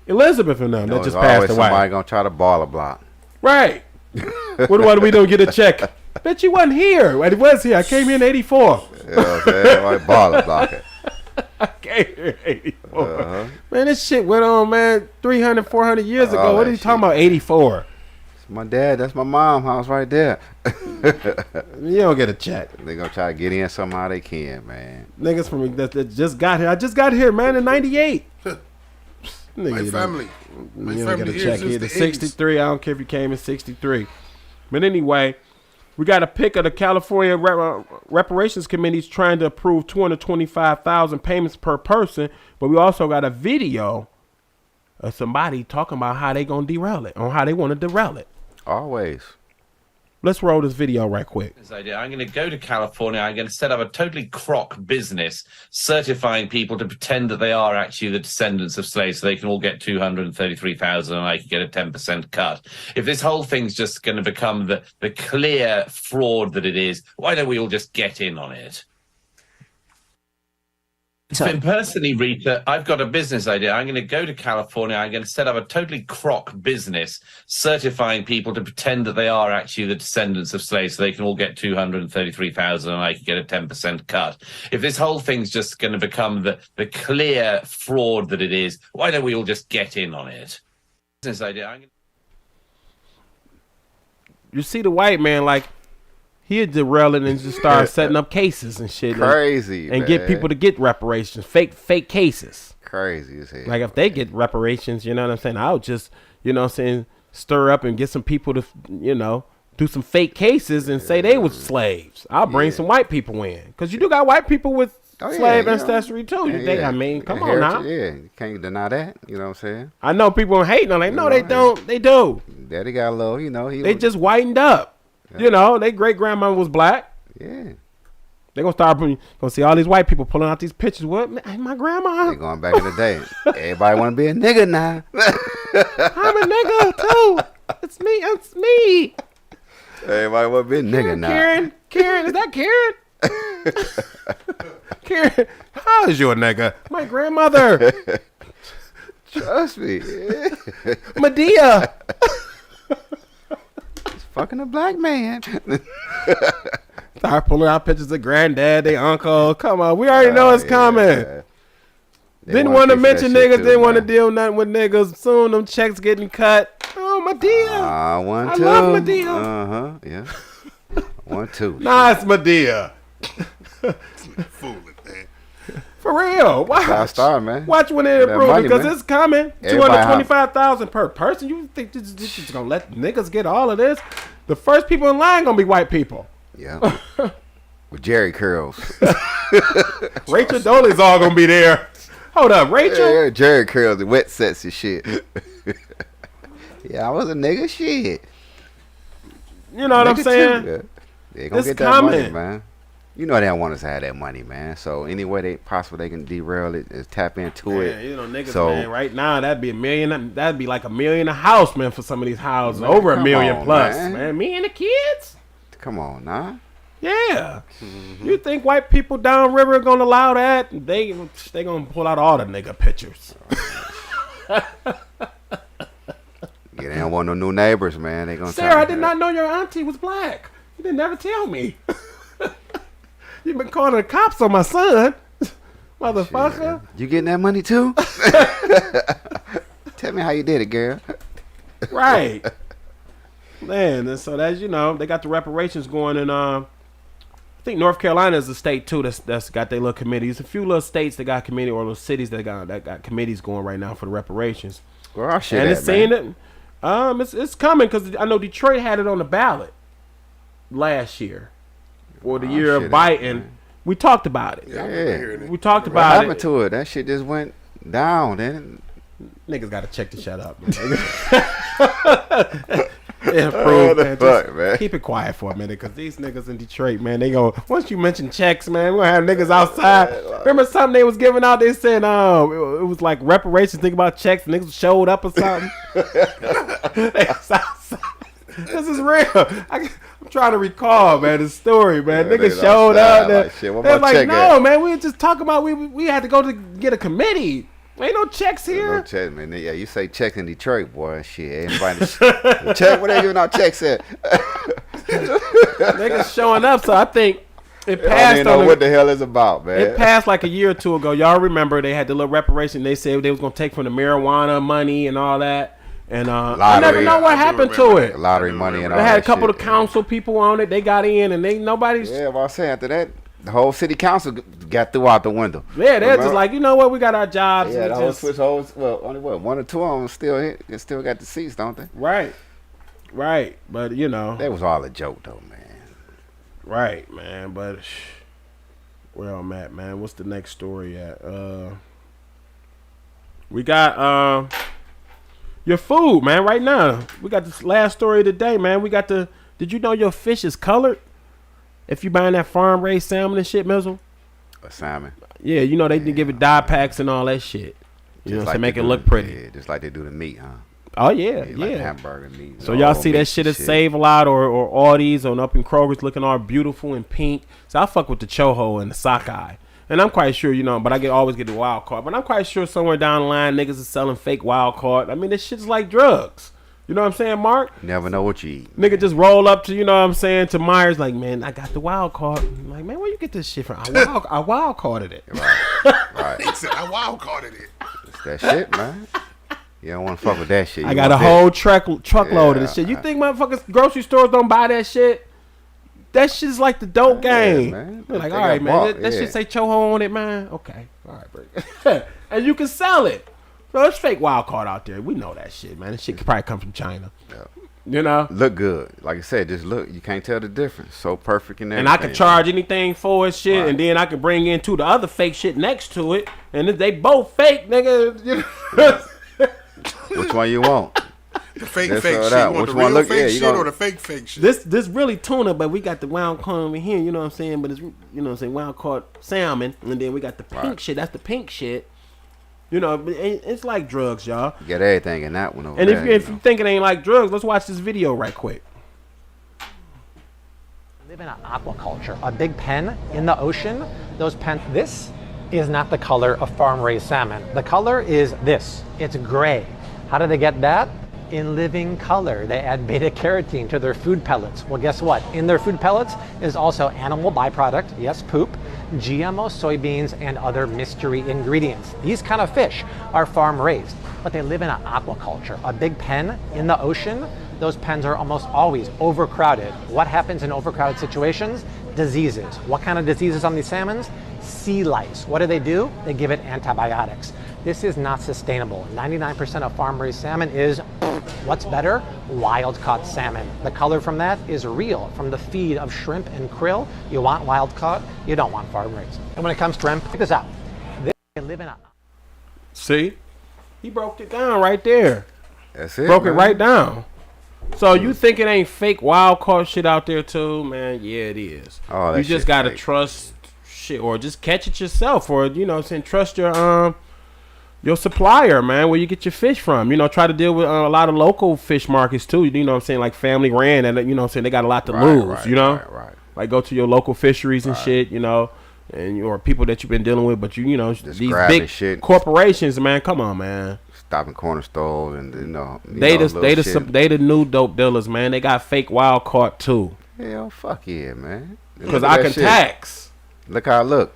Speaker 3: Elizabeth and them that just passed away.
Speaker 4: Somebody gonna try to ball a block.
Speaker 3: Right. what we don't get a check? Bet you wasn't here. It was here. I came here in '84.
Speaker 4: You know what I'm saying? Like ball a block it.
Speaker 3: I came here in '84. Man, this shit went on, man, 300, 400 years ago. What are you talking about, '84?
Speaker 4: My dad, that's my mom's house right there.
Speaker 3: You don't get a check.
Speaker 4: They gonna try to get in somehow they can, man.
Speaker 3: Niggas from that just got here. I just got here, man, in '98.
Speaker 5: My family. My
Speaker 3: you don't
Speaker 5: family
Speaker 3: get a
Speaker 5: here
Speaker 3: check
Speaker 5: since
Speaker 3: here.
Speaker 5: the
Speaker 3: The 63. I don't care if you came in '63. But anyway, we got a pick of the California Reparations Committee's trying to approve 225,000 payments per person. But we also got a video of somebody talking about how they gonna derail it, on how they want to derail it.
Speaker 4: Always.
Speaker 3: Let's roll this video right quick.
Speaker 11: This idea. I'm going to go to California. I'm going to set up a totally crock business, certifying people to pretend that they are actually the descendants of slaves, so they can all get 233,000, and I can get a 10% cut. If this whole thing's just going to become the clear fraud that it is, why don't we all just get in on it? Finn, personally, Rita, I've got a business idea. I'm going to go to California. I'm going to set up a totally crock business, certifying people to pretend that they are actually the descendants of slaves, so they can all get 233,000, and I can get a 10% cut. If this whole thing's just going to become the clear fraud that it is, why don't we all just get in on it? Business idea.
Speaker 3: You see the white man like. He'd derail it and just start setting up cases and shit.
Speaker 4: Crazy,
Speaker 3: and
Speaker 4: man.
Speaker 3: get people to get reparations. Fake cases.
Speaker 4: Crazy as hell.
Speaker 3: Like if they get reparations, you know what I'm saying? I would just, you know what I'm saying, stir up and get some people to, do some fake cases and say they was slaves. I'll bring some white people in. Because you do got white people with slave ancestry too. I mean, come on now.
Speaker 4: Yeah, you can't deny that. You know what I'm saying?
Speaker 3: I know people are hating. I'm like, no, they don't. They do.
Speaker 4: Daddy got a little,
Speaker 3: they just whitened up. Yeah. They great grandma was black.
Speaker 4: Yeah.
Speaker 3: They gonna see all these white people pulling out these pictures. What? My grandma?
Speaker 4: They going back in the day. Everybody want to be a nigga now.
Speaker 3: I'm a nigga too. It's me. It's me.
Speaker 4: Everybody want to be a nigga now.
Speaker 3: Karen, is that Karen? Karen, how is you a nigga? My grandmother.
Speaker 4: Trust me.
Speaker 3: Medea.
Speaker 4: He's fucking a black man.
Speaker 3: Start pulling out pictures of granddad, their uncle. Come on, we already know it's coming.
Speaker 4: Man.
Speaker 3: Didn't want to mention niggas. Didn't want to deal nothing with niggas. Soon them checks getting cut. Oh, Medea. I love Medea.
Speaker 4: Yeah. 1, 2.
Speaker 3: Nah, it's Medea.
Speaker 5: Fooling, man.
Speaker 3: For real. Watch.
Speaker 4: Star, man.
Speaker 3: Watch when it improves because it's coming. 225,000 per person. You think this is gonna let niggas get all of this? The first people in line gonna be white people.
Speaker 4: Yeah. With Jerry curls.
Speaker 3: Rachel Dolez's all gonna be there. Hold up, Rachel.
Speaker 4: Yeah, Jerry curls, the wet sets and shit. Yeah, I was a nigga. Shit.
Speaker 3: You know what I'm saying?
Speaker 4: Too, they gonna
Speaker 3: it's
Speaker 4: get that
Speaker 3: coming.
Speaker 4: money, man. You know they don't want us to have that money, man. So any way they possible they can derail it is tap into it.
Speaker 3: You know, niggas,
Speaker 4: so,
Speaker 3: man, right now that'd be $1 million. That'd be like $1 million a house, man, for some of these houses. Over $1 million plus, man. Me and the kids.
Speaker 4: Come on, nah.
Speaker 3: Yeah. You think white people downriver are gonna allow that? They gonna pull out all the nigga pictures.
Speaker 4: Yeah, they don't want no new neighbors, man. They gonna.
Speaker 3: Sarah, I did not know your auntie was black. You didn't never tell me. You've been calling the cops on my son, motherfucker.
Speaker 4: You getting that money too? Tell me how you did it, girl.
Speaker 3: Right. Man, and so that's, you know, they got the reparations going, and I think North Carolina is a state too that's got their little committees. A few little states that got committee, or little cities that got committees going right now for the reparations.
Speaker 4: Well, I shit
Speaker 3: and
Speaker 4: that,
Speaker 3: it's saying that it's coming because I know Detroit had it on the ballot last year or the year of Biden. We talked about it.
Speaker 4: Yeah,
Speaker 3: we talked about
Speaker 4: what
Speaker 3: it.
Speaker 4: happened to it? That shit just went down. Then
Speaker 3: niggas got to check the shut up. Man. Keep it quiet for a minute, because these niggas in Detroit, man, they go, once you mention checks, man, we're gonna have niggas outside. Remember something they was giving out? They said it was like reparations. Think about checks. Niggas showed up or something. This is real. I'm trying to recall, man, the story, man. Niggas showed up. They're like, no, man, we were just talking about we had to go to get a committee. Ain't no checks here.
Speaker 4: No checks, man. Yeah, you say checks in Detroit, boy. Shit, everybody check. What they giving out checks at?
Speaker 3: Niggas showing up, so I think it passed.
Speaker 4: I don't even know what the hell it's about, man.
Speaker 3: It passed like a year or two ago. Y'all remember they had the little reparation. They said they was gonna take from the marijuana money and all that. And I never know what happened to it.
Speaker 4: Lottery money and all that.
Speaker 3: They had a couple of council people on it. They got in, and nobody's.
Speaker 4: Yeah, well, I say after that, the whole city council got threw out the window.
Speaker 3: Yeah, they're just like, you know what, we got our jobs.
Speaker 4: Yeah, the whole switch holes. Well, only one or two of them still got the seats, don't they?
Speaker 3: Right. But you know,
Speaker 4: that was all a joke, though, man.
Speaker 3: Right, man. But where I'm at, man. What's the next story at? We got your food, man. Right now, we got this last story of the day, man. We got the. Did you know your fish is colored? If you buying that farm raised salmon and shit, Mizzle.
Speaker 4: A salmon.
Speaker 3: Yeah, you know they give it dye packs and all that shit. You know, to make it look pretty.
Speaker 4: Yeah, just like they do the meat, huh?
Speaker 3: Oh yeah.
Speaker 4: Like hamburger meat.
Speaker 3: So y'all see that shit at Save a Lot or Aldi's or up in Kroger's looking all beautiful and pink. So I fuck with the choho and the sockeye. And I'm quite sure, you know, but always get the wild card. But I'm quite sure somewhere down the line niggas is selling fake wild card. I mean, this shit's like drugs. You know what I'm saying, Mark?
Speaker 4: Never know what you eat.
Speaker 3: Nigga just roll up to, you know what I'm saying, to Myers like, man, I got the wild card. I'm like, man, where you get this shit from? I wild carded it.
Speaker 4: Right.
Speaker 5: He said, I wild carded it.
Speaker 4: It's that shit, man. You don't want to fuck with that shit.
Speaker 3: I got a whole truckload of this shit. You think motherfuckers grocery stores don't buy that shit? That shit's like the dope game.
Speaker 4: Man.
Speaker 3: They're like, all right, man, that shit say choho on it, man. Okay, all right, bro. And you can sell it. So it's fake wild card out there. We know that shit, man. This shit could probably come from China. Yeah. You know?
Speaker 4: Look good. Like I said, just look. You can't tell the difference. So perfect and everything.
Speaker 3: And I could charge anything for it shit, and then I could bring in the other fake shit next to it, and if they both fake, nigga. You know?
Speaker 4: Which one you want?
Speaker 5: The fake shit. You want the real fake shit or the fake shit?
Speaker 3: This really tuna, but we got the wild card over here, you know what I'm saying? But it's, you know what I'm saying, wild card salmon, and then we got the pink shit. That's the pink shit. You know, it's like drugs, y'all.
Speaker 4: You got everything in that one over
Speaker 3: And
Speaker 4: there.
Speaker 3: if you think it ain't like drugs, let's watch this video right quick.
Speaker 12: Live in an aquaculture, a big pen in the ocean. Those pens. This is not the color of farm-raised salmon. The color is this. It's gray. How do they get that? In living color. They add beta carotene to their food pellets. Well, guess what? In their food pellets is also animal byproduct, yes, poop, GMO soybeans, and other mystery ingredients. These kind of fish are farm-raised, but they live in an aquaculture, a big pen in the ocean. Those pens are almost always overcrowded. What happens in overcrowded situations? Diseases. What kind of diseases on these salmons? Sea lice. What do? They give it antibiotics. This is not sustainable. 99% of farm-raised salmon is, what's better? Wild-caught salmon. The color from that is real, from the feed of shrimp and krill. You want wild-caught, you don't want farm-raised. And when it comes to shrimp, check this out. They live in a...
Speaker 3: See? He broke it down right there.
Speaker 4: That's it,
Speaker 3: Broke
Speaker 4: man.
Speaker 3: it right down. So you think it ain't fake wild caught shit out there too, man? Yeah, it is.
Speaker 4: Oh, that
Speaker 3: you just
Speaker 4: shit
Speaker 3: gotta
Speaker 4: fake.
Speaker 3: trust shit, or just catch it yourself, or you know, what I'm saying, trust your supplier, man, where you get your fish from. You know, try to deal with a lot of local fish markets too. You know what I'm saying, like Family Ran, and you know what I'm saying, they got a lot to lose. You know, like go to your local fisheries and shit. You know, and or people that you've been dealing with, but you know,
Speaker 4: Just
Speaker 3: these
Speaker 4: grabbing
Speaker 3: big
Speaker 4: shit.
Speaker 3: corporations, man. Come on, man.
Speaker 4: Stopping corner stores and
Speaker 3: They the new dope dealers, man. They got fake wild caught too.
Speaker 4: Hell, fuck yeah, man.
Speaker 3: Because
Speaker 4: Look
Speaker 3: I
Speaker 4: at
Speaker 3: can
Speaker 4: that shit.
Speaker 3: tax.
Speaker 4: Look how I look.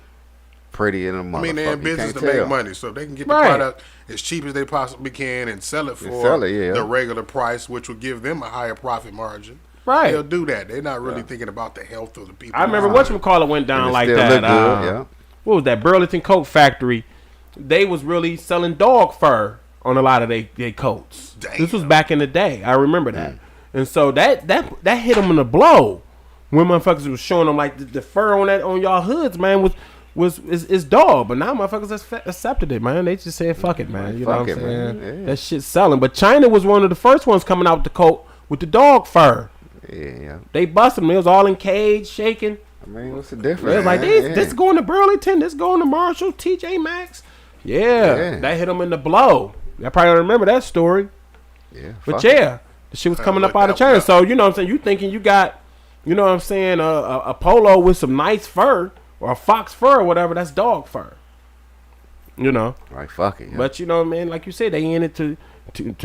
Speaker 4: Pretty in a motherfucker.
Speaker 5: I mean, they're in
Speaker 4: You
Speaker 5: business
Speaker 4: can't
Speaker 5: to
Speaker 4: tell.
Speaker 5: make money, so if they can get the
Speaker 3: Right.
Speaker 5: product as cheap as they possibly can and sell it for
Speaker 4: sell it, yeah.
Speaker 5: the regular price, which will give them a higher profit margin.
Speaker 3: Right.
Speaker 5: They'll do that. They're not really thinking about the health of the people.
Speaker 3: I remember whatchamacallit went down
Speaker 4: And it
Speaker 3: like
Speaker 4: still
Speaker 3: that.
Speaker 4: look good, yeah.
Speaker 3: What was that? Burlington Coat Factory. They was really selling dog fur on a lot of they coats.
Speaker 5: Damn.
Speaker 3: This was back in the day. I remember that. And so that hit them in a blow when motherfuckers was showing them like the fur on y'all hoods, man, is dog. But now motherfuckers accepted it, man. They just said fuck it, man. You know what I'm saying?
Speaker 4: man.
Speaker 3: That shit's selling. But China was one of the first ones coming out with the coat with the dog fur.
Speaker 4: Yeah.
Speaker 3: They busted them. It was all in cage, shaking.
Speaker 4: I mean, what's the difference?
Speaker 3: They was like,
Speaker 4: man?
Speaker 3: this going to Burlington, this going to Marshall, TJ Maxx. Yeah, that hit them in the blow. I probably don't remember that story.
Speaker 4: Yeah.
Speaker 3: But
Speaker 4: fuck it.
Speaker 3: yeah, the shit was coming up out of China. So, you know what I'm saying? You thinking you got, you know what I'm saying, a polo with some nice fur or a fox fur or whatever, that's dog fur. You know?
Speaker 4: Like, fuck it. Yeah.
Speaker 3: But, you know, man, like you said, they in it to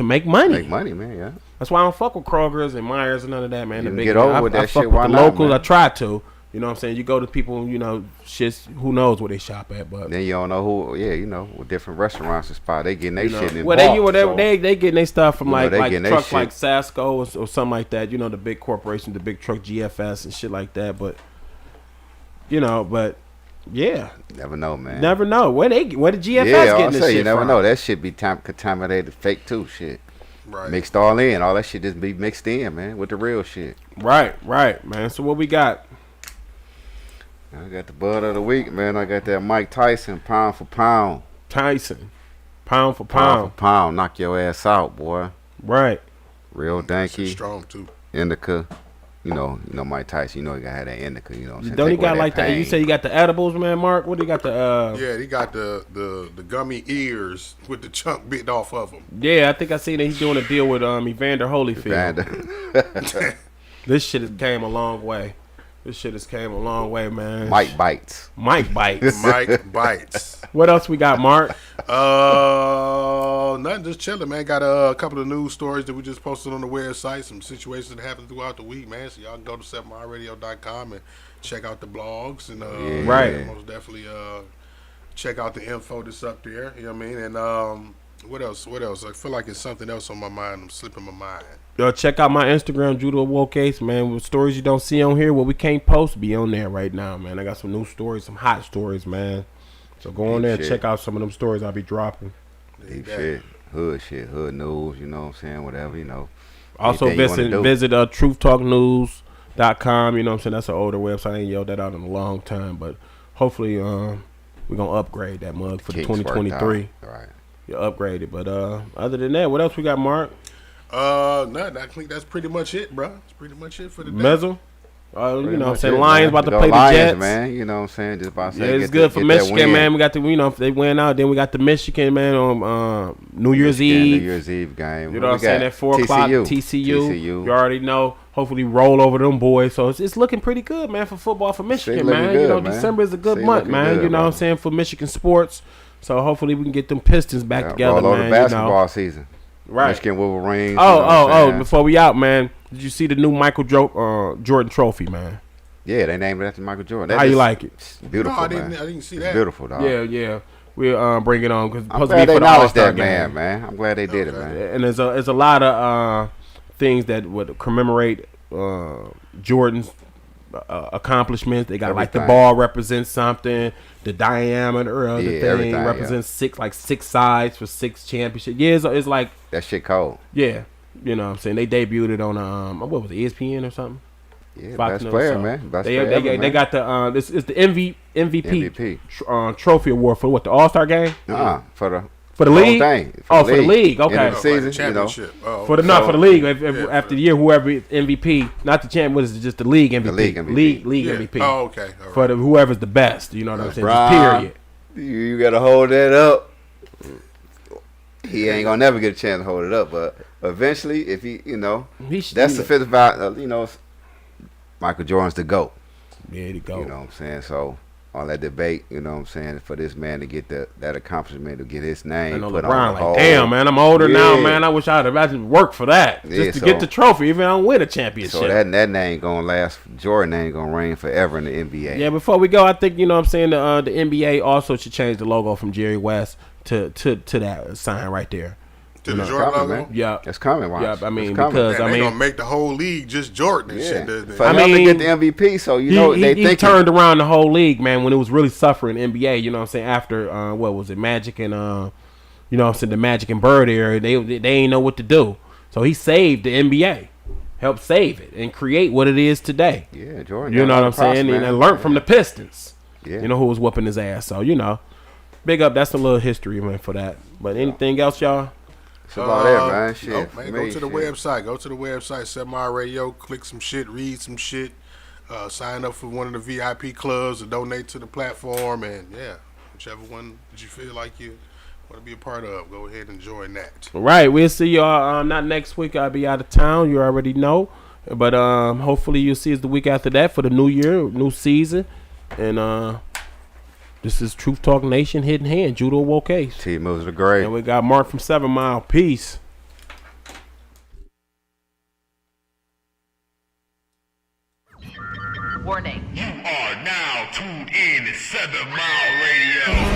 Speaker 3: make money.
Speaker 4: Make money, man, yeah.
Speaker 3: That's why I don't fuck with Kroger's and Myers and none of that, man.
Speaker 4: You
Speaker 3: The
Speaker 4: can
Speaker 3: big
Speaker 4: get over
Speaker 3: I,
Speaker 4: with
Speaker 3: I
Speaker 4: that
Speaker 3: fuck
Speaker 4: shit,
Speaker 3: with
Speaker 4: why
Speaker 3: the
Speaker 4: not,
Speaker 3: locals.
Speaker 4: man?
Speaker 3: I try to. You know what I'm saying? You go to people, you know, shits, who knows where they shop at, but
Speaker 4: Then you don't know who, you know, with different restaurants and spot, they getting their
Speaker 3: you know,
Speaker 4: shit in
Speaker 3: well,
Speaker 4: bulk,
Speaker 3: they getting their stuff from
Speaker 4: You know,
Speaker 3: like
Speaker 4: they getting they
Speaker 3: trucks
Speaker 4: shit.
Speaker 3: like Sasco or something like that. You know, the big corporation, the big truck GFS and shit like that. But you know, yeah,
Speaker 4: Never know, man.
Speaker 3: never know where the GFS
Speaker 4: Yeah,
Speaker 3: getting
Speaker 4: I'll
Speaker 3: this
Speaker 4: say
Speaker 3: shit
Speaker 4: you never
Speaker 3: from.
Speaker 4: know. That shit be contaminated, fake too, shit.
Speaker 5: Right.
Speaker 4: Mixed all in. All that shit just be mixed in, man, with the real shit.
Speaker 3: Right, man. So what we got?
Speaker 4: I got the bud of the week, man. I got that Mike Tyson, pound for pound.
Speaker 3: Tyson, pound for
Speaker 4: Pound
Speaker 3: pound.
Speaker 4: for pound. Knock your ass out, boy.
Speaker 3: Right.
Speaker 4: Real danky.
Speaker 5: Strong too.
Speaker 4: Indica. You know Mike Tyson. You know he gotta have that indica. You know what I'm saying?
Speaker 3: Don't he
Speaker 4: Take away
Speaker 3: got
Speaker 4: that
Speaker 3: like that? You
Speaker 4: pain.
Speaker 3: say you got the edibles, man, Mark? What do you got the?
Speaker 5: Yeah, he got the gummy ears with the chunk bit off of them.
Speaker 3: Yeah, I think I seen that he's doing a deal with Evander Holyfield.
Speaker 4: Evander.
Speaker 3: This shit has came a long way. Man.
Speaker 4: Mike bites.
Speaker 3: Mike bites.
Speaker 5: Mike bites.
Speaker 3: What else we got, Mark?
Speaker 5: Nothing, just chilling, man. Got a couple of news stories that we just posted on the website. Some situations that happened throughout the week, man. So y'all can go to 7mileradio.com and check out the blogs and
Speaker 3: Right.
Speaker 5: most definitely check out the info that's up there. You know what I mean? And what else? I feel like it's something else on my mind. I'm slipping my mind.
Speaker 3: Check out my Instagram, Judah Awoke Ace, man. With stories you don't see on here, what we can't post, be on there right now, man. I got some new stories, some hot stories, man. So go on there and check out some of them stories I'll be dropping.
Speaker 4: Deep shit. Hood news, you know what I'm saying? Whatever, you know.
Speaker 3: Also
Speaker 4: Anything you
Speaker 3: visit truthtalknews.com. You know what I'm saying? That's an older website. I ain't yelled that out in a long time, but hopefully we're gonna upgrade that mug for the
Speaker 4: Kinks worked
Speaker 3: 2023.
Speaker 4: out. Right.
Speaker 3: You upgrade it, but other than that, what else we got, Mark?
Speaker 5: Nothing. I think that's pretty much it, bro. It's pretty much it for the day.
Speaker 3: Mizzle? You know what I'm saying? Lions about to play the
Speaker 4: Lions,
Speaker 3: Jets.
Speaker 4: man. You know what I'm saying? Just about to
Speaker 3: Yeah,
Speaker 4: say,
Speaker 3: it's good for Michigan, man. We got the, you know, if they win out, then we got the Michigan, man, on New Year's Eve.
Speaker 4: New Year's Eve game.
Speaker 3: You know what I'm saying? At 4 o'clock, TCU. You already know. Hopefully roll over them boys. So it's looking pretty good, man, for football for Michigan, man.
Speaker 4: Good,
Speaker 3: you know,
Speaker 4: man.
Speaker 3: December is a good month, man.
Speaker 4: Good,
Speaker 3: you know what I'm saying, for Michigan sports. So hopefully we can get them Pistons back together,
Speaker 4: roll
Speaker 3: man.
Speaker 4: over basketball season.
Speaker 3: Right.
Speaker 4: Michigan Wolverines.
Speaker 3: Before we out, man, did you see the new Michael Jordan trophy, man?
Speaker 4: Yeah, they named it after Michael Jordan.
Speaker 3: How you like it?
Speaker 4: Beautiful,
Speaker 5: I
Speaker 4: man.
Speaker 5: didn't see
Speaker 4: It's
Speaker 5: that.
Speaker 4: beautiful, dog.
Speaker 3: Yeah. We'll bring it on because
Speaker 4: I'm glad they acknowledged that, man. I'm glad they did it, man.
Speaker 3: And there's a lot of things that would commemorate Jordan's accomplishments. They got like the ball represents something, the diameter of the thing represents six sides for 6 championships. Yeah, it's like
Speaker 4: that shit cold.
Speaker 3: Yeah, you know what I'm saying. They debuted it on what was it, ESPN or something?
Speaker 4: Yeah, best player, man. Best player
Speaker 3: they
Speaker 4: man.
Speaker 3: got the this is the MVP trophy award for what, the All-Star game?
Speaker 4: For the
Speaker 3: league?
Speaker 4: Thing.
Speaker 3: For the league. Okay.
Speaker 4: End of the season,
Speaker 5: championship.
Speaker 3: For the league. After the year, whoever MVP, not the champ, what is it? Just the league MVP.
Speaker 4: The league MVP.
Speaker 3: League MVP.
Speaker 5: Oh, okay. All right.
Speaker 3: For whoever's the best. You know what I'm saying? Just period.
Speaker 4: You gotta hold that up. He ain't gonna never get a chance to hold it up, but eventually, if he, that's the fifth about, Michael Jordan's the GOAT.
Speaker 3: Yeah, the GOAT.
Speaker 4: You know what I'm saying? So all that debate, you know what I'm saying, for this man to get that accomplishment, to get his name.
Speaker 3: I know
Speaker 4: put
Speaker 3: LeBron
Speaker 4: on
Speaker 3: like, damn, man, I'm older now, man. I wish I'd worked for that
Speaker 4: Yeah,
Speaker 3: to get the trophy, even if I don't win a championship.
Speaker 4: So that name gonna last. Jordan name gonna reign forever in the NBA.
Speaker 3: Yeah, before we go, I think you know what I'm saying, the NBA also should change the logo from Jerry West to that sign right there.
Speaker 5: To the Jordan logo?
Speaker 4: Man.
Speaker 3: Yeah.
Speaker 4: It's coming, Watch.
Speaker 3: Yeah, I mean,
Speaker 5: Man,
Speaker 3: because
Speaker 5: they gonna make the whole league just Jordan and shit.
Speaker 4: For him to get the MVP, so they
Speaker 3: turned around the whole league, man, when it was really suffering NBA, you know what I'm saying, after what was it, Magic and you know what I'm saying, the Magic and Bird era, they ain't know what to do. So he saved the NBA. Helped save it and create what it is today.
Speaker 4: Yeah, Jordan.
Speaker 3: You know what I'm saying? And learned from the Pistons.
Speaker 4: Yeah.
Speaker 3: You know, who was whooping his ass. So, big up. That's a little history, man, for that. But anything else, y'all?
Speaker 4: It's about it, man. Shit.
Speaker 5: Go to the website. Go to the website, 7 Mile Radio. Click some shit. Read some shit. Sign up for one of the VIP clubs or donate to the platform. And, whichever one that you feel like you want to be a part of, go ahead and join that.
Speaker 3: All right. We'll see y'all not next week. I'll be out of town. You already know. But hopefully you'll see us the week after that for the new year, new season. And this is Truth Talk Nation, Hidden Hand, Judo Awoke.
Speaker 4: T. Mizzle the Great.
Speaker 3: And we got Mark from 7 Mile. Peace.
Speaker 2: Warning. You are now tuned in to 7 Mile Radio.